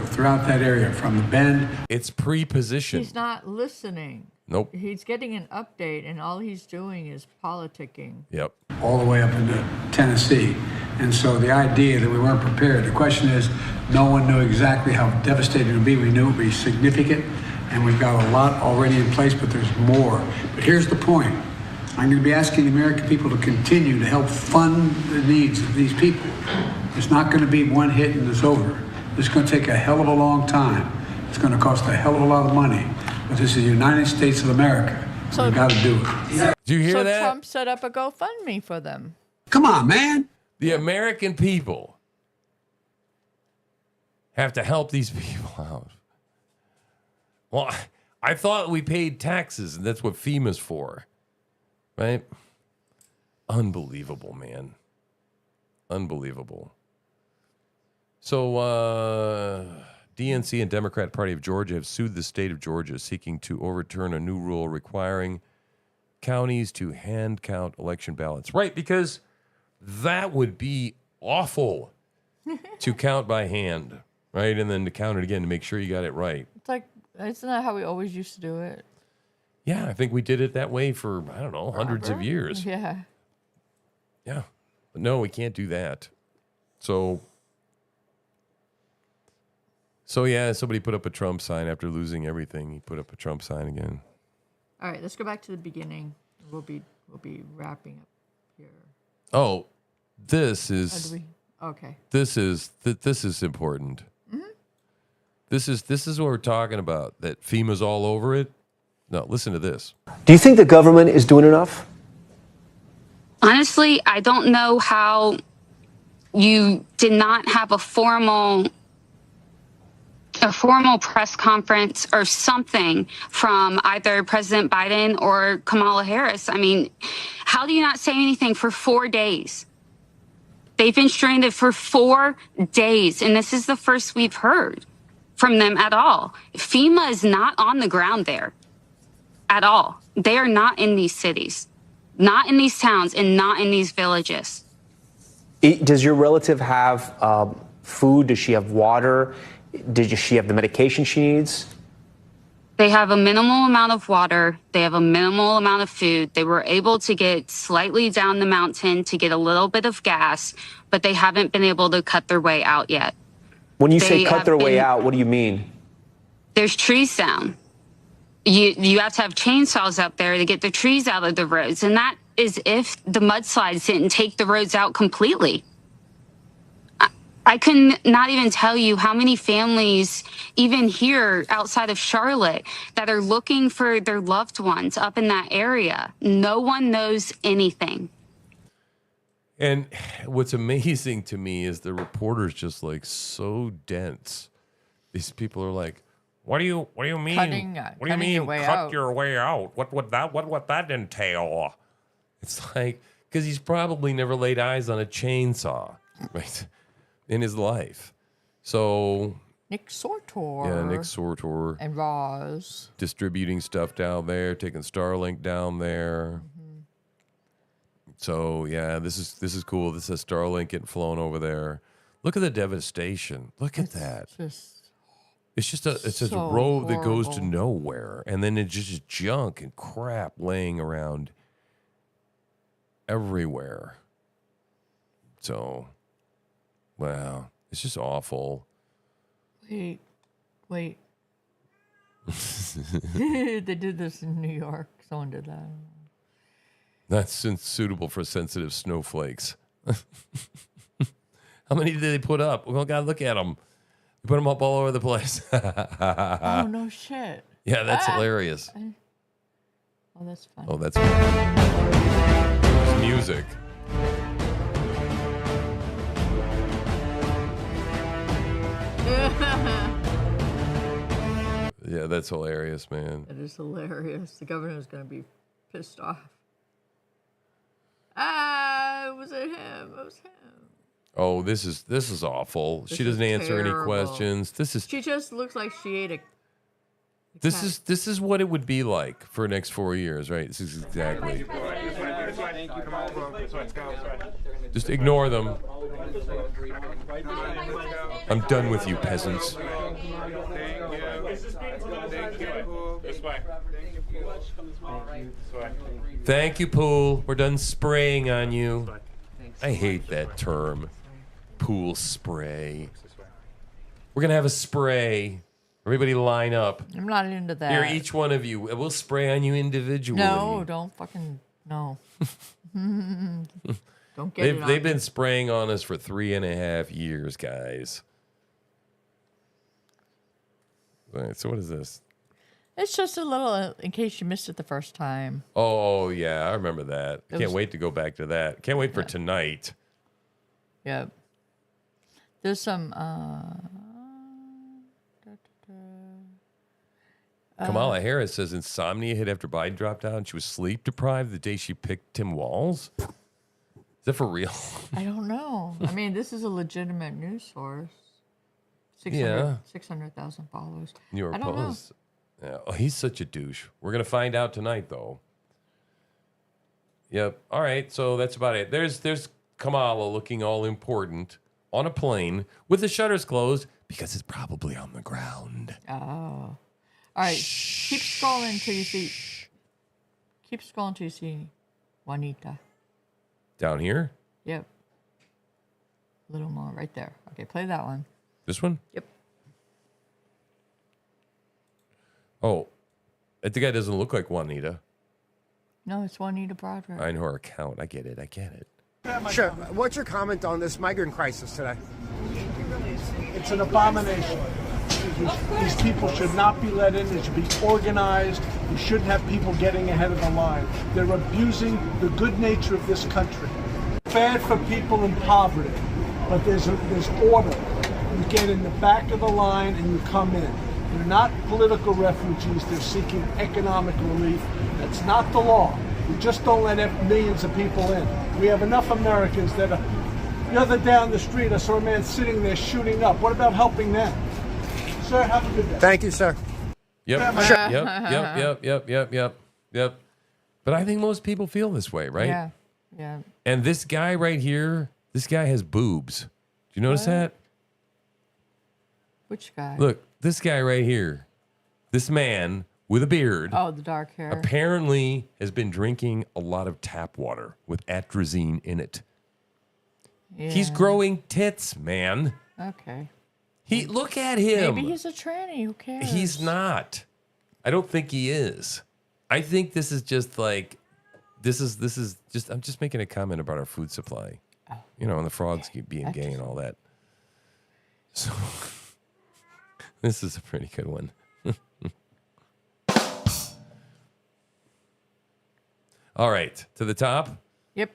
throughout that area from the bend. It's pre-positioned. He's not listening. Nope. He's getting an update, and all he's doing is politicking. Yep. All the way up into Tennessee. And so the idea that we weren't prepared, the question is, no one knew exactly how devastating it would be. We knew it would be significant, and we've got a lot already in place, but there's more. But here's the point. I'm going to be asking the American people to continue to help fund the needs of these people. It's not going to be one hit and it's over. It's going to take a hell of a long time. It's going to cost a hell of a lot of money. But this is the United States of America. So we've got to do it. Do you hear that? So Trump set up a GoFundMe for them. Come on, man. The American people have to help these people out. Well, I thought we paid taxes, and that's what FEMA's for. Right? Unbelievable, man. Unbelievable. So, DNC and Democrat Party of Georgia have sued the state of Georgia, seeking to overturn a new rule requiring counties to hand count election ballots. Right, because that would be awful to count by hand, right? And then to count it again to make sure you got it right. It's like, isn't that how we always used to do it? Yeah, I think we did it that way for, I don't know, hundreds of years. Yeah. Yeah. But no, we can't do that. So yeah, somebody put up a Trump sign after losing everything. He put up a Trump sign again. All right, let's go back to the beginning. We'll be wrapping up here. Oh, this is okay. This is important. Mm-hmm. This is what we're talking about. That FEMA's all over it. No, listen to this. Do you think the government is doing enough? Honestly, I don't know how you did not have a formal press conference or something from either President Biden or Kamala Harris. I mean, how do you not say anything for 4 days? They've been stranded for 4 days, and this is the first we've heard from them at all. FEMA is not on the ground there at all. They are not in these cities, not in these towns, and not in these villages. Does your relative have food? Does she have water? Does she have the medication she needs? They have a minimal amount of water. They have a minimal amount of food. They were able to get slightly down the mountain to get a little bit of gas, but they haven't been able to cut their way out yet. When you say cut their way out, what do you mean? There's trees down. You have to have chainsaws up there to get the trees out of the roads. And that is if the mudslides didn't take the roads out completely. I can not even tell you how many families, even here outside of Charlotte, that are looking for their loved ones up in that area. No one knows anything. And what's amazing to me is the reporter's just like so dense. These people are like, what do you mean? What do you mean cut your way out? What would that entail? It's like, because he's probably never laid eyes on a chainsaw, right? In his life. So, Nick Sortor. Yeah, Nick Sortor. And Roz. Distributing stuff down there, taking Starlink down there. Mm-hmm. So yeah, this is cool. This is Starlink getting flown over there. Look at the devastation. Look at that. It's just a so road that goes to horrible. nowhere, and then it's just junk and crap laying around everywhere. So, wow, it's just awful. Wait. They did this in New York. Someone did that. That's suitable for sensitive snowflakes. How many did they put up? Oh, God, look at them. They put them up all over the place. Oh, no shit. Yeah, that's hilarious. Oh, that's fun. Oh, that's it's music. Yeah, that's hilarious, man. That is hilarious. The governor's going to be pissed off. It wasn't him. It was him. Oh, this is awful. She doesn't answer any questions. She just looks like she ate a. This is what it would be like for the next 4 years, right? This is exactly. Just ignore them. I'm done with you, peasants. Thank you, Pool. We're done spraying on you. I hate that term. Pool spray. We're going to have a spray. Everybody line up. I'm not into that. Here, each one of you. We'll spray on you individually. No, don't fucking. No. Don't get it on They've been me. spraying on us for 3.5 years, guys. All right, so what is this? It's just a little, in case you missed it the first time. Oh, yeah, I remember that. It Can't was- wait to go back to that. Can't wait for tonight. Yep. There's some. Kamala Harris says insomnia hit after Biden dropped out and she was sleep deprived the day she picked Tim Walz. Is that for real? I don't know. I mean, this is a legitimate news source. 600,000 followers. New York I don't Post. Yeah. Oh, he's such a douche. We're going to find out tonight, though. Yep. All right. So that's about it. There's Kamala looking all important on a plane with the shutters closed because it's probably on the ground. Oh. All right. Keep scrolling till you see. Keep scrolling till you see Juanita. Down here? Yep. A little more right there. Okay, play that one. This one? Yep. Oh, I think that doesn't look like Juanita. No, it's Juanita Broaddrick. I know her account. I get it. Sure. What's your comment on this migrant crisis today? It's an abomination. These people should not be let in. It should be organized. You shouldn't have people getting ahead of the line. They're abusing the good nature of this country. Bad for people in poverty, but there's order. You get in the back of the line and you come in. They're not political refugees. They're seeking economic relief. That's not the law. We just don't let millions of people in. We have enough Americans that are. The other day on the street, I saw a man sitting there shooting up. What about helping them? Sir, have a good day. Thank you, sir. Yep. Sure. Yep. But I think most people feel this way, right? Yeah. Yeah. And this guy right here, this guy has boobs. Do you notice that? Which guy? Look, this guy right here, this man with a beard, Oh, the dark hair. apparently has been drinking a lot of tap water with atrazine in it. He's Yeah. growing tits, man. Okay. Look at him. Maybe he's a tranny. Who cares? He's not. I don't think he is. I think this is just like, this is just, I'm just making a comment about our food supply. You know, and the frogs keep being gay and all that. So, this is a pretty good one. All right, to the top. Yep.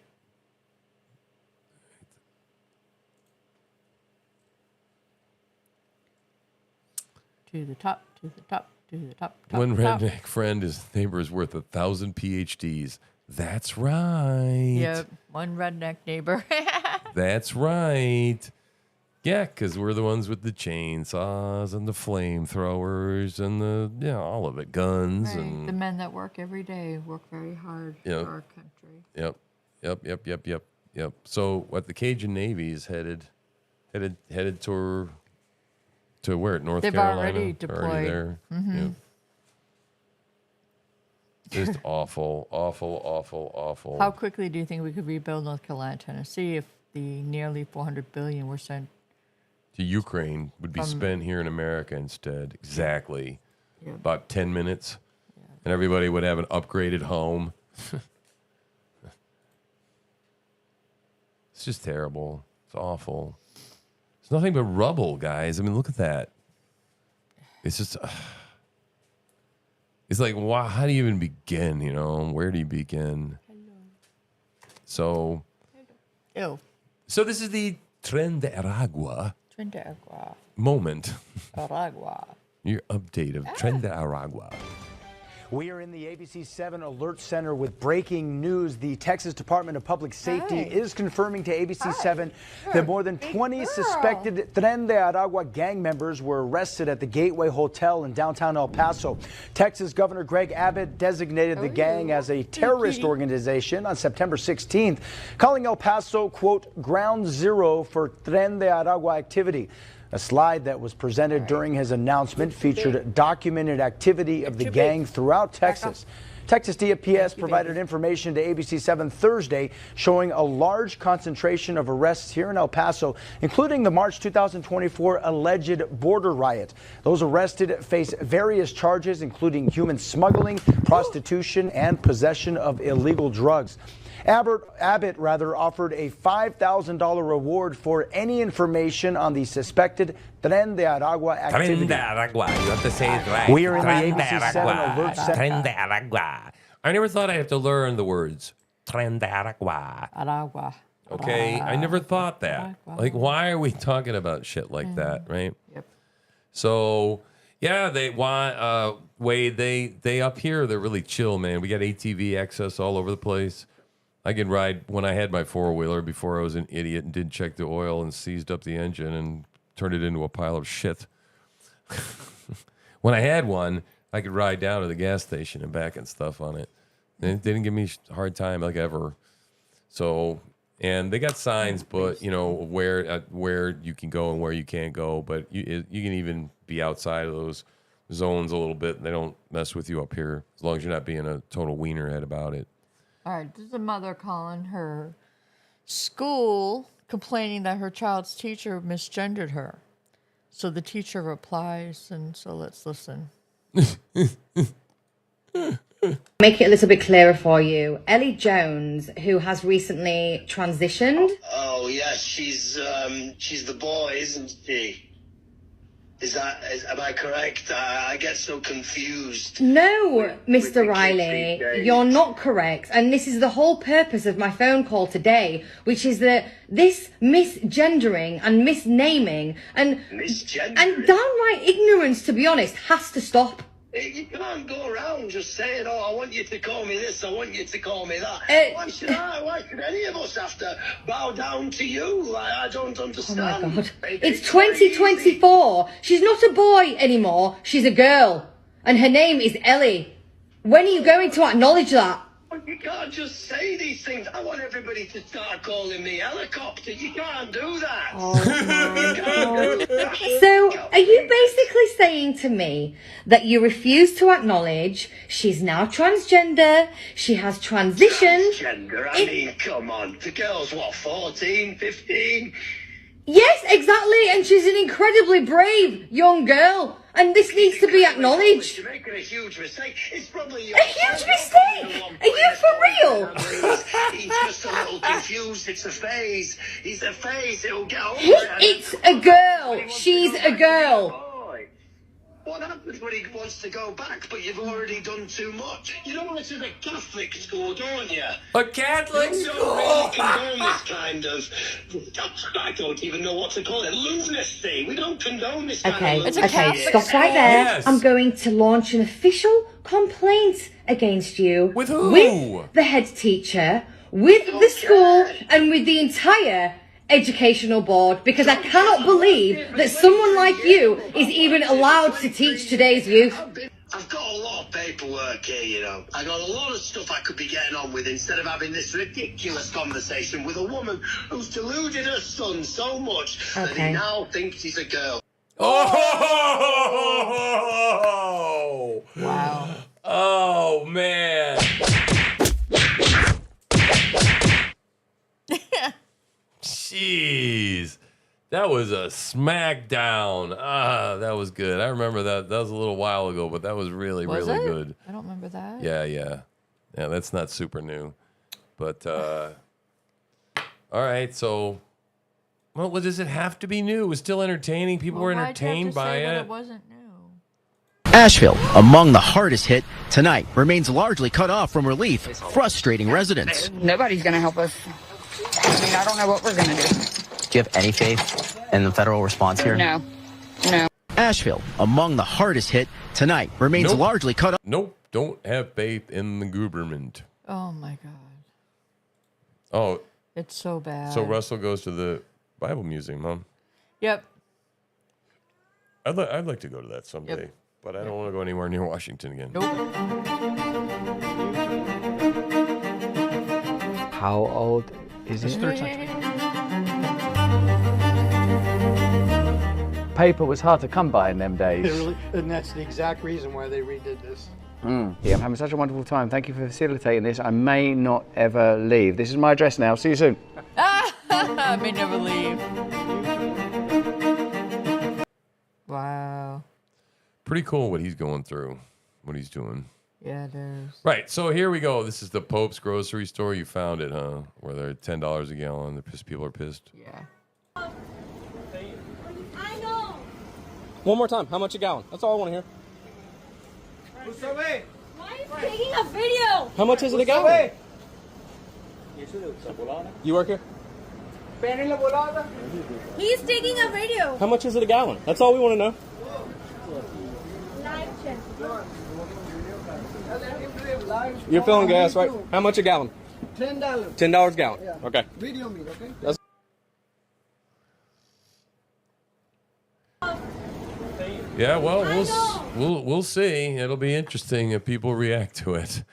To the top, to the top, to the top. One top. redneck friend, his neighbor is worth 1,000 PhDs. That's right. Yep. One redneck neighbor. That's right. Yeah, because we're the ones with the chainsaws and the flamethrowers and all of it, guns Right. and The men that work every day work very hard for our country. Yep. So what the Cajun Navy is headed to where? North They've Carolina? already deployed. Already there. Mhm. Yep. Just awful. How quickly do you think we could rebuild North Carolina, Tennessee if the nearly $400 billion were sent To Ukraine would be From- spent here in America instead. Exactly. Yeah. About 10 minutes. And everybody would have an upgraded home. It's just terrible. It's awful. It's nothing but rubble, guys. I mean, look at that. It's just... it's like, wow, how do you even begin, you know? Where do you begin? So... Ew. So this is the Tren de Aragua Tren de Agua. moment. Aragua. Your update of Tren de Aragua. We are in the ABC 7 Alert Center with breaking news. The Texas Department of Public Safety is confirming to ABC 7 that more than 20 suspected Tren de Aragua gang members were arrested at the Gateway Hotel in downtown El Paso. Texas Governor Greg Abbott designated the gang as a terrorist organization on September 16th, calling El Paso, quote, ground zero for Tren de Aragua activity. A slide that was presented during his announcement featured documented activity of the gang throughout Texas. Texas DPS provided information to ABC 7 Thursday showing a large concentration of arrests here in El Paso, including the March 2024 alleged border riot. Those arrested face various charges, including human smuggling, prostitution, and possession of illegal drugs. Abbott offered a $5,000 reward for any information on the suspected Tren de Aragua activity. Tren de Aragua. You have to say it right. We are in the Tren de ABC 7 Aragua. Alert Center. Tren de Aragua. I never thought I'd have to learn the words. Tren de Aragua. Aragua. Okay, I never thought that. Like, why are we talking about shit like that, right? Yep. So, yeah, they want Wade. They up here, they're really chill, man. We got ATV access all over the place. I can ride when I had my four-wheeler before I was an idiot and didn't check the oil and seized up the engine and turned it into a pile of shit. When I had one, I could ride down to the gas station and back and stuff on it. They didn't give me a hard time like ever. So, and they got signs, but you know where you can go and where you can't go. But you can even be outside of those zones a little bit. And they don't mess with you up here as long as you're not being a total wienerhead about it. All right, this is a mother calling her school complaining that her child's teacher misgendered her. So the teacher replies, and so let's listen. Make it a little bit clearer for you. Ellie Jones, who has recently transitioned. Oh yes, she's the boy, isn't she? Am I correct? I get so confused. No, with the Mr. Riley, kids these days. you're not correct. And this is the whole purpose of my phone call today, which is that this misgendering and misnaming and downright ignorance, to be honest, has to stop. You can't go around just saying, "Oh, I want you to call me this, I want you to call me that." Why should I? Why should any of us have to bow down to you? I don't understand. Oh my God. It's 2024. She's not a boy anymore. She's a girl. And her name is Ellie. When are you going to acknowledge that? You can't just say these things. I want everybody to start calling me helicopter. You can't do that. You can't do that. So, are you basically saying to me that you refuse to acknowledge she's now transgender, she has transitioned? Transgender? I mean, come on. The girl's what, 14, 15? Yes, exactly, and she's an incredibly brave young girl, and this needs to be acknowledged. You're making a huge mistake. It's probably A huge mistake? Are you for real? He's just a little confused. It's a phase. He's a phase. It'll get over it. It's a girl. She's a girl. What happens when he wants to go back, but you've already done too much? You know this is a Catholic school, don't you? A Catholic You school? don't really condone this kind of, I don't even know what to call it, lunacy. We don't condone this kind Okay, of okay, stop right there. Yes. I'm going to launch an official complaint against you. With who? With the head teacher, with the school, and with the entire educational board, because I cannot believe that someone like you is even allowed to teach today's youth. I've got a lot of paperwork here, you know. I got a lot of stuff I could be getting on with instead of having this ridiculous conversation with a woman who's deluded her son so much that he now thinks he's a girl. Oh! Wow. Oh, man. Jeez. That was a smackdown. Ah, that was good. I remember that. That was a little while ago, but that was really, Was really it? good. I don't remember that. Yeah. Yeah, that's not super new. But, all right, so, well, does it have to be new? It was still entertaining. People were entertained by it. It wasn't new. Asheville, among the hardest hit tonight, remains largely cut off from relief, frustrating residents. Nobody's going to help us. I mean, I don't know what we're going to do. Do you have any faith in the federal response here? No. Asheville, among the hardest hit tonight, remains largely cut off. Nope, don't have faith in the government. Oh my God. Oh, It's so bad. so Russell goes to the Bible Museum, huh? Yep. I'd like to go to that someday, but I don't want to go anywhere near Washington again. How old is It's it? third century. Paper was hard to come by in them days. And that's the exact reason why they redid this. Yeah, I'm having such a wonderful time. Thank you for facilitating this. I may not ever leave. This is my address now. See you soon. I may never leave. Wow. Pretty cool what he's going through, what he's doing. Yeah, it is. Right, so here we go. This is the Pope's grocery store. You found it, huh? Where they're $10 a gallon. People are pissed. Yeah. One more time. How much a gallon? That's all I want to hear. Why are you taking a video? How much is it a gallon? You work here? He's taking a video. How much is it a gallon? That's all we want to know. Live check. You're filling gas, right? How much a gallon? $10. $10 a gallon. Yeah. Okay. Video me, okay? That's Yeah, well, we'll see. It'll be interesting if people react to it.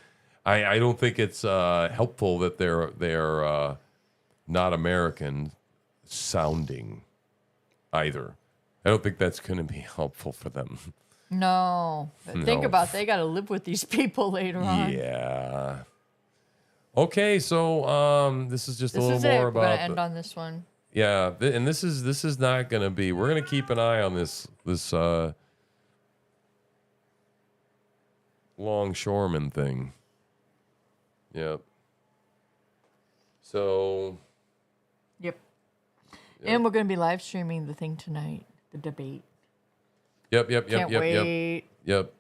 I don't think it's helpful that they're not American sounding either. I don't think that's going to be helpful for them. No. Think about they got to live with these people later on. Yeah. Okay, so this is just a little more We're about. going to end on this one. Yeah, and this is not going to be. We're going to keep an eye on this longshoreman thing. Yep. So. Yep. And we're going to be live streaming the thing tonight, the debate. Yep. Can't wait. Yep.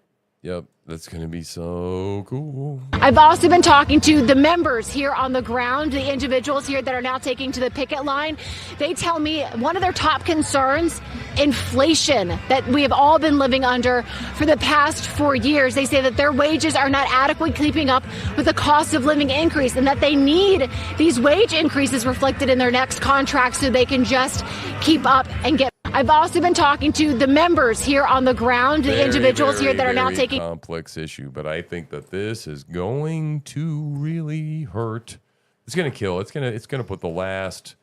That's going to be so cool. I've also been talking to the members here on the ground, the individuals here that are now taking to the picket line. They tell me one of their top concerns, inflation that we have all been living under for the past 4 years. They say that their wages are not adequately keeping up with the cost of living increase and that they need these wage increases reflected in their next contract so they can just keep up and get. I've also been talking to the members here on the ground, the individuals here that are now taking. Complex issue, but I think that this is going to really hurt. It's going to kill. It's going to put the last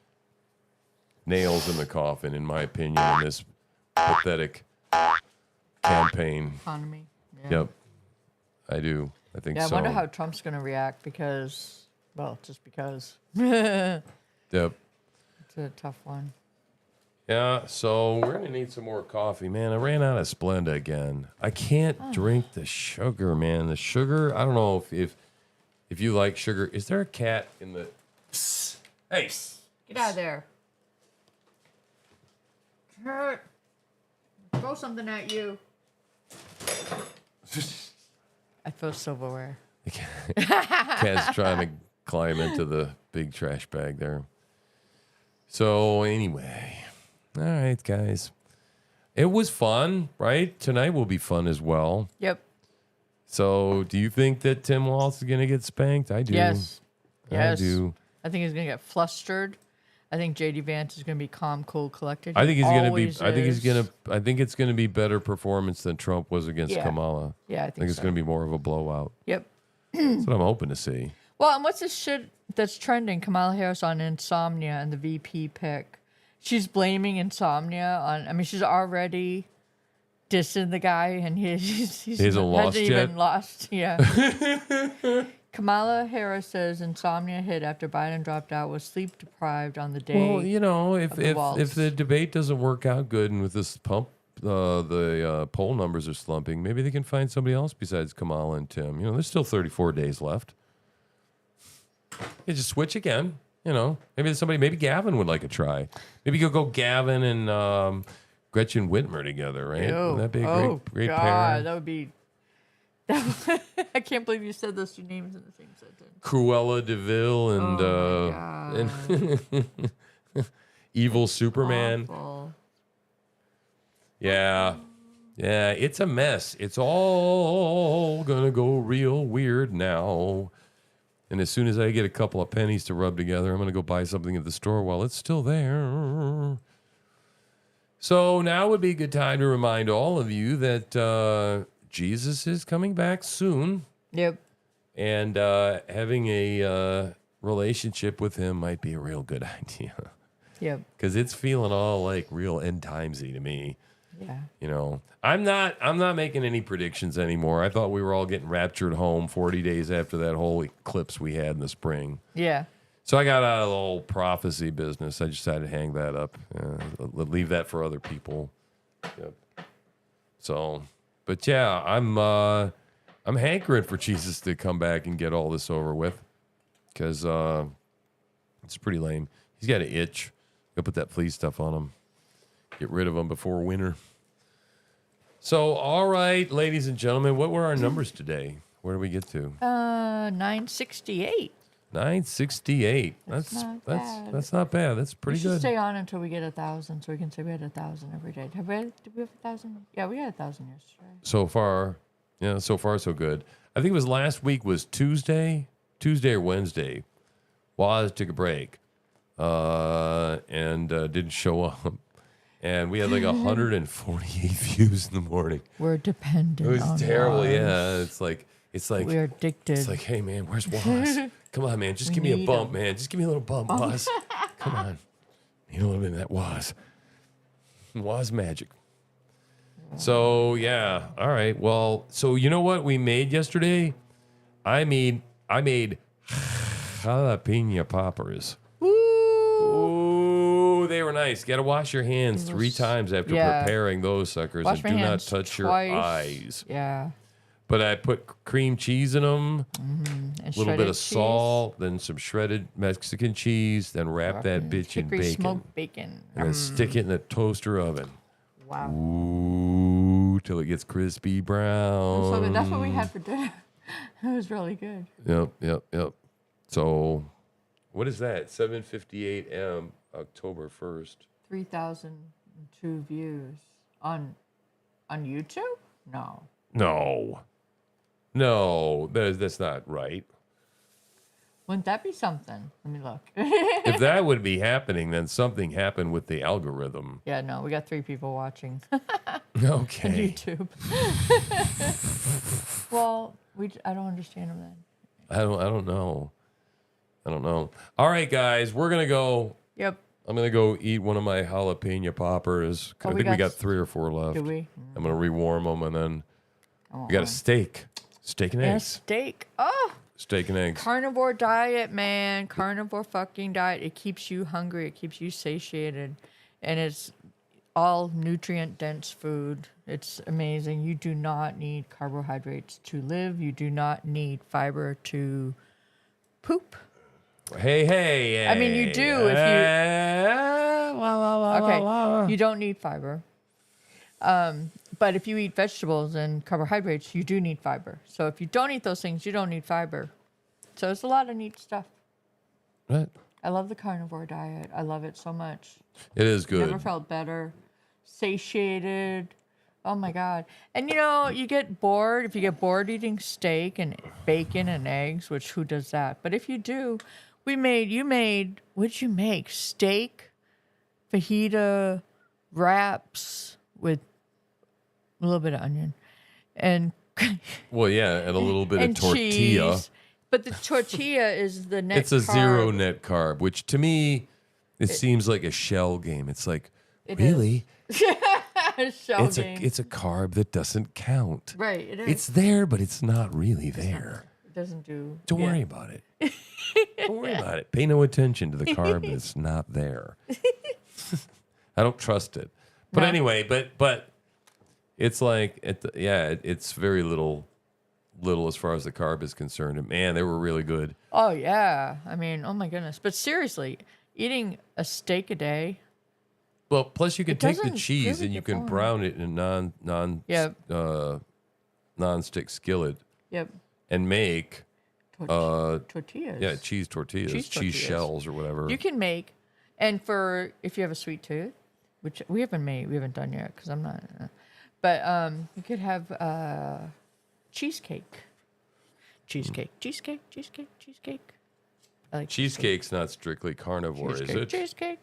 nails in the coffin, in my opinion, in this pathetic campaign. Economy. Yeah. Yep, I do. I think so. I wonder how Trump's going to react because, well, just because. Yep. It's a tough one. Yeah, so we're gonna need some more coffee, man. I ran out of Splenda again. I can't drink the sugar, man. The sugar. I don't know if you like sugar. Is there a cat in the? Psst. Hey, Get out of there. Hurt. Throw something at you. I throw silverware. Cat's trying to climb into the big trash bag there. So anyway. All right, guys. It was fun, right? Tonight will be fun as well. Yep. So, do you think that Tim Walz is going to get spanked? I do. Yes. I do. I think he's going to get flustered. I think JD Vance is going to be calm, cool, collected. I think he's going to be. always I think he's is. going to. I think it's going to be better performance than Trump was against Yeah. Kamala. Yeah, I think it's so. going to be more of a blowout. Yep. That's what I'm hoping to see. Well, and what's this shit that's trending? Kamala Harris on insomnia and the VP pick. She's blaming insomnia on. I mean, she's already dissing the guy, and he hasn't lost yet? even lost. Yeah. Kamala Harris says insomnia hit after Biden dropped out, was sleep deprived on the day. Well, you know, if of the waltz. if the debate doesn't work out good, and with this pump, the poll numbers are slumping, maybe they can find somebody else besides Kamala and Tim. You know, there's still 34 days left. You just switch again. You know, maybe there's somebody. Maybe Gavin would like a try. Maybe you'll go Gavin and Gretchen Whitmer together, right? Wouldn't that be a great God, pair? that would be. I can't believe you said those two names in the same sentence. Cruella DeVille and Evil Superman. Awful. Yeah. Yeah, it's a mess. It's all gonna go real weird now. And as soon as I get a couple of pennies to rub together, I'm gonna go buy something at the store while it's still there. So now would be a good time to remind all of you that Jesus is coming back soon. Yep. And having a relationship with him might be a real good idea. Yep. Because it's feeling all like real end timesy to me. Yeah. You know, I'm not making any predictions anymore. I thought we were all getting raptured home 40 days after that whole eclipse we had in the spring. Yeah. So I got out of the whole prophecy business. I decided to hang that up. Leave that for other people. Yep. So, but yeah, I'm hankering for Jesus to come back and get all this over with, because it's pretty lame. He's got an itch. Go put that flea stuff on him. Get rid of him before winter. So, all right, ladies and gentlemen, what were our numbers today? Where did we get to? 968. 968. That's not bad. That's not bad. That's pretty we should good. stay on until we get 1,000, so we can say we had 1,000 every day. Did we have 1,000? Yeah, we had 1,000 yesterday. So far, yeah, so far so good. I think it was last week was Tuesday or Wednesday. Waz took a break and didn't show up. And we had like 148 views in the morning. We're dependent. It was on terrible. Waz. Yeah, it's like we're addicted. It's like, hey man, where's Waz? Come on, man, just give me a bump, man. Just give me a little bump, Waz. Come on, need a little bit of that Waz. Waz magic. So yeah, all right. Well, so you know what we made yesterday? I made jalapeno poppers. Ooh, they were nice. Got to wash your hands 3 times after preparing those suckers, Wash and my do not hands touch your twice. eyes. Yeah. But I put cream cheese in them, And a little bit shredded of salt, then some shredded Mexican cheese, then wrap that bitch in hickory bacon. smoked bacon. And then stick it in the toaster oven. Wow. Ooh, till it gets crispy brown. So good. That's what we had for dinner. It was really good. Yep. So, what is that? 7:58 a.m. October 1st. 3,002 views on YouTube? No, that's not right. Wouldn't that be something? Let me look. If that would be happening, then something happened with the algorithm. Yeah, no, we got 3 people watching. Okay. On YouTube. Well, I don't understand them then. I don't know. All right, guys, we're gonna go. Yep. I'm gonna go eat one of my jalapeno poppers. I think we got 3 or 4 left. Do we? I'm gonna rewarm them, and then we got a steak and And a eggs. steak. Oh, Steak and eggs. carnivore diet, man. Carnivore fucking diet. It keeps you hungry. It keeps you satiated. And it's all nutrient dense food. It's amazing. You do not need carbohydrates to live. You do not need fiber to poop. Hey. I mean, you do if you. Okay, you don't need fiber. But if you eat vegetables and carbohydrates, you do need fiber. So if you don't eat those things, you don't need fiber. So it's a lot of neat stuff. Right. I love the carnivore diet. I love it so much. It is good. Never felt better. Satiated. Oh my God. And you get bored. If you get bored eating steak and bacon and eggs, which who does that? But if you do, You made, what'd you make? Steak, fajita, wraps with a little bit of onion, and Well, yeah, and a little bit of and tortilla. cheese. But the tortilla is the net It's a carb. zero net carb, which to me, it seems like a shell game. It's like, really? Shell game. It's a carb that doesn't count. Right, it is. It's there, but it's not really there. It doesn't do. Don't worry about it. Don't worry about it. Pay no attention to the carb that's not there. I don't trust it. But No. anyway, but it's like it's very little as far as the carb is concerned. And man, they were really good. Oh yeah, I mean, oh my goodness. But seriously, eating a steak a day. Well, plus you can It take the doesn't cheese really and you get can boring. brown it in a Yep. non-stick skillet. Yep. And make tortillas. Yeah, cheese tortillas, cheese shells or whatever. You can make, and for if you have a sweet tooth, which we haven't done yet because I'm not. But you could have cheesecake. Cheesecake. I like Cheesecake's not strictly carnivore, is it? Cheesecake.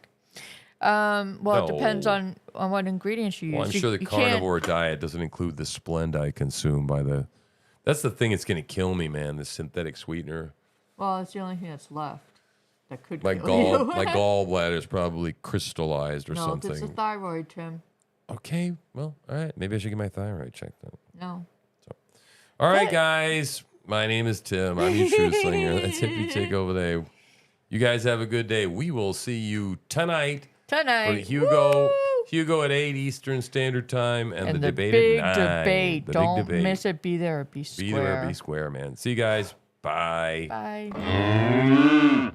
Well, it depends on what ingredients you use. Well, I'm sure the you can't- carnivore diet doesn't include the Splenda I consume by the. That's the thing that's going to kill me, man. The synthetic sweetener. Well, it's the only thing that's left that could My kill you. my gallbladder is probably crystallized or no, something. it's a thyroid, Tim. Okay, well, all right. Maybe I should get my thyroid checked out. No. All right, guys. My name is Tim. I'm your Truth Slinger. That's Hippie Takeover Day. You guys have a good day. We will see you tonight. For Hugo at 8 Eastern Standard Time and the debate big at 9. debate. The Don't big debate. miss it. Be there or be square. Be there or be square, man. See you guys. Bye. Bye.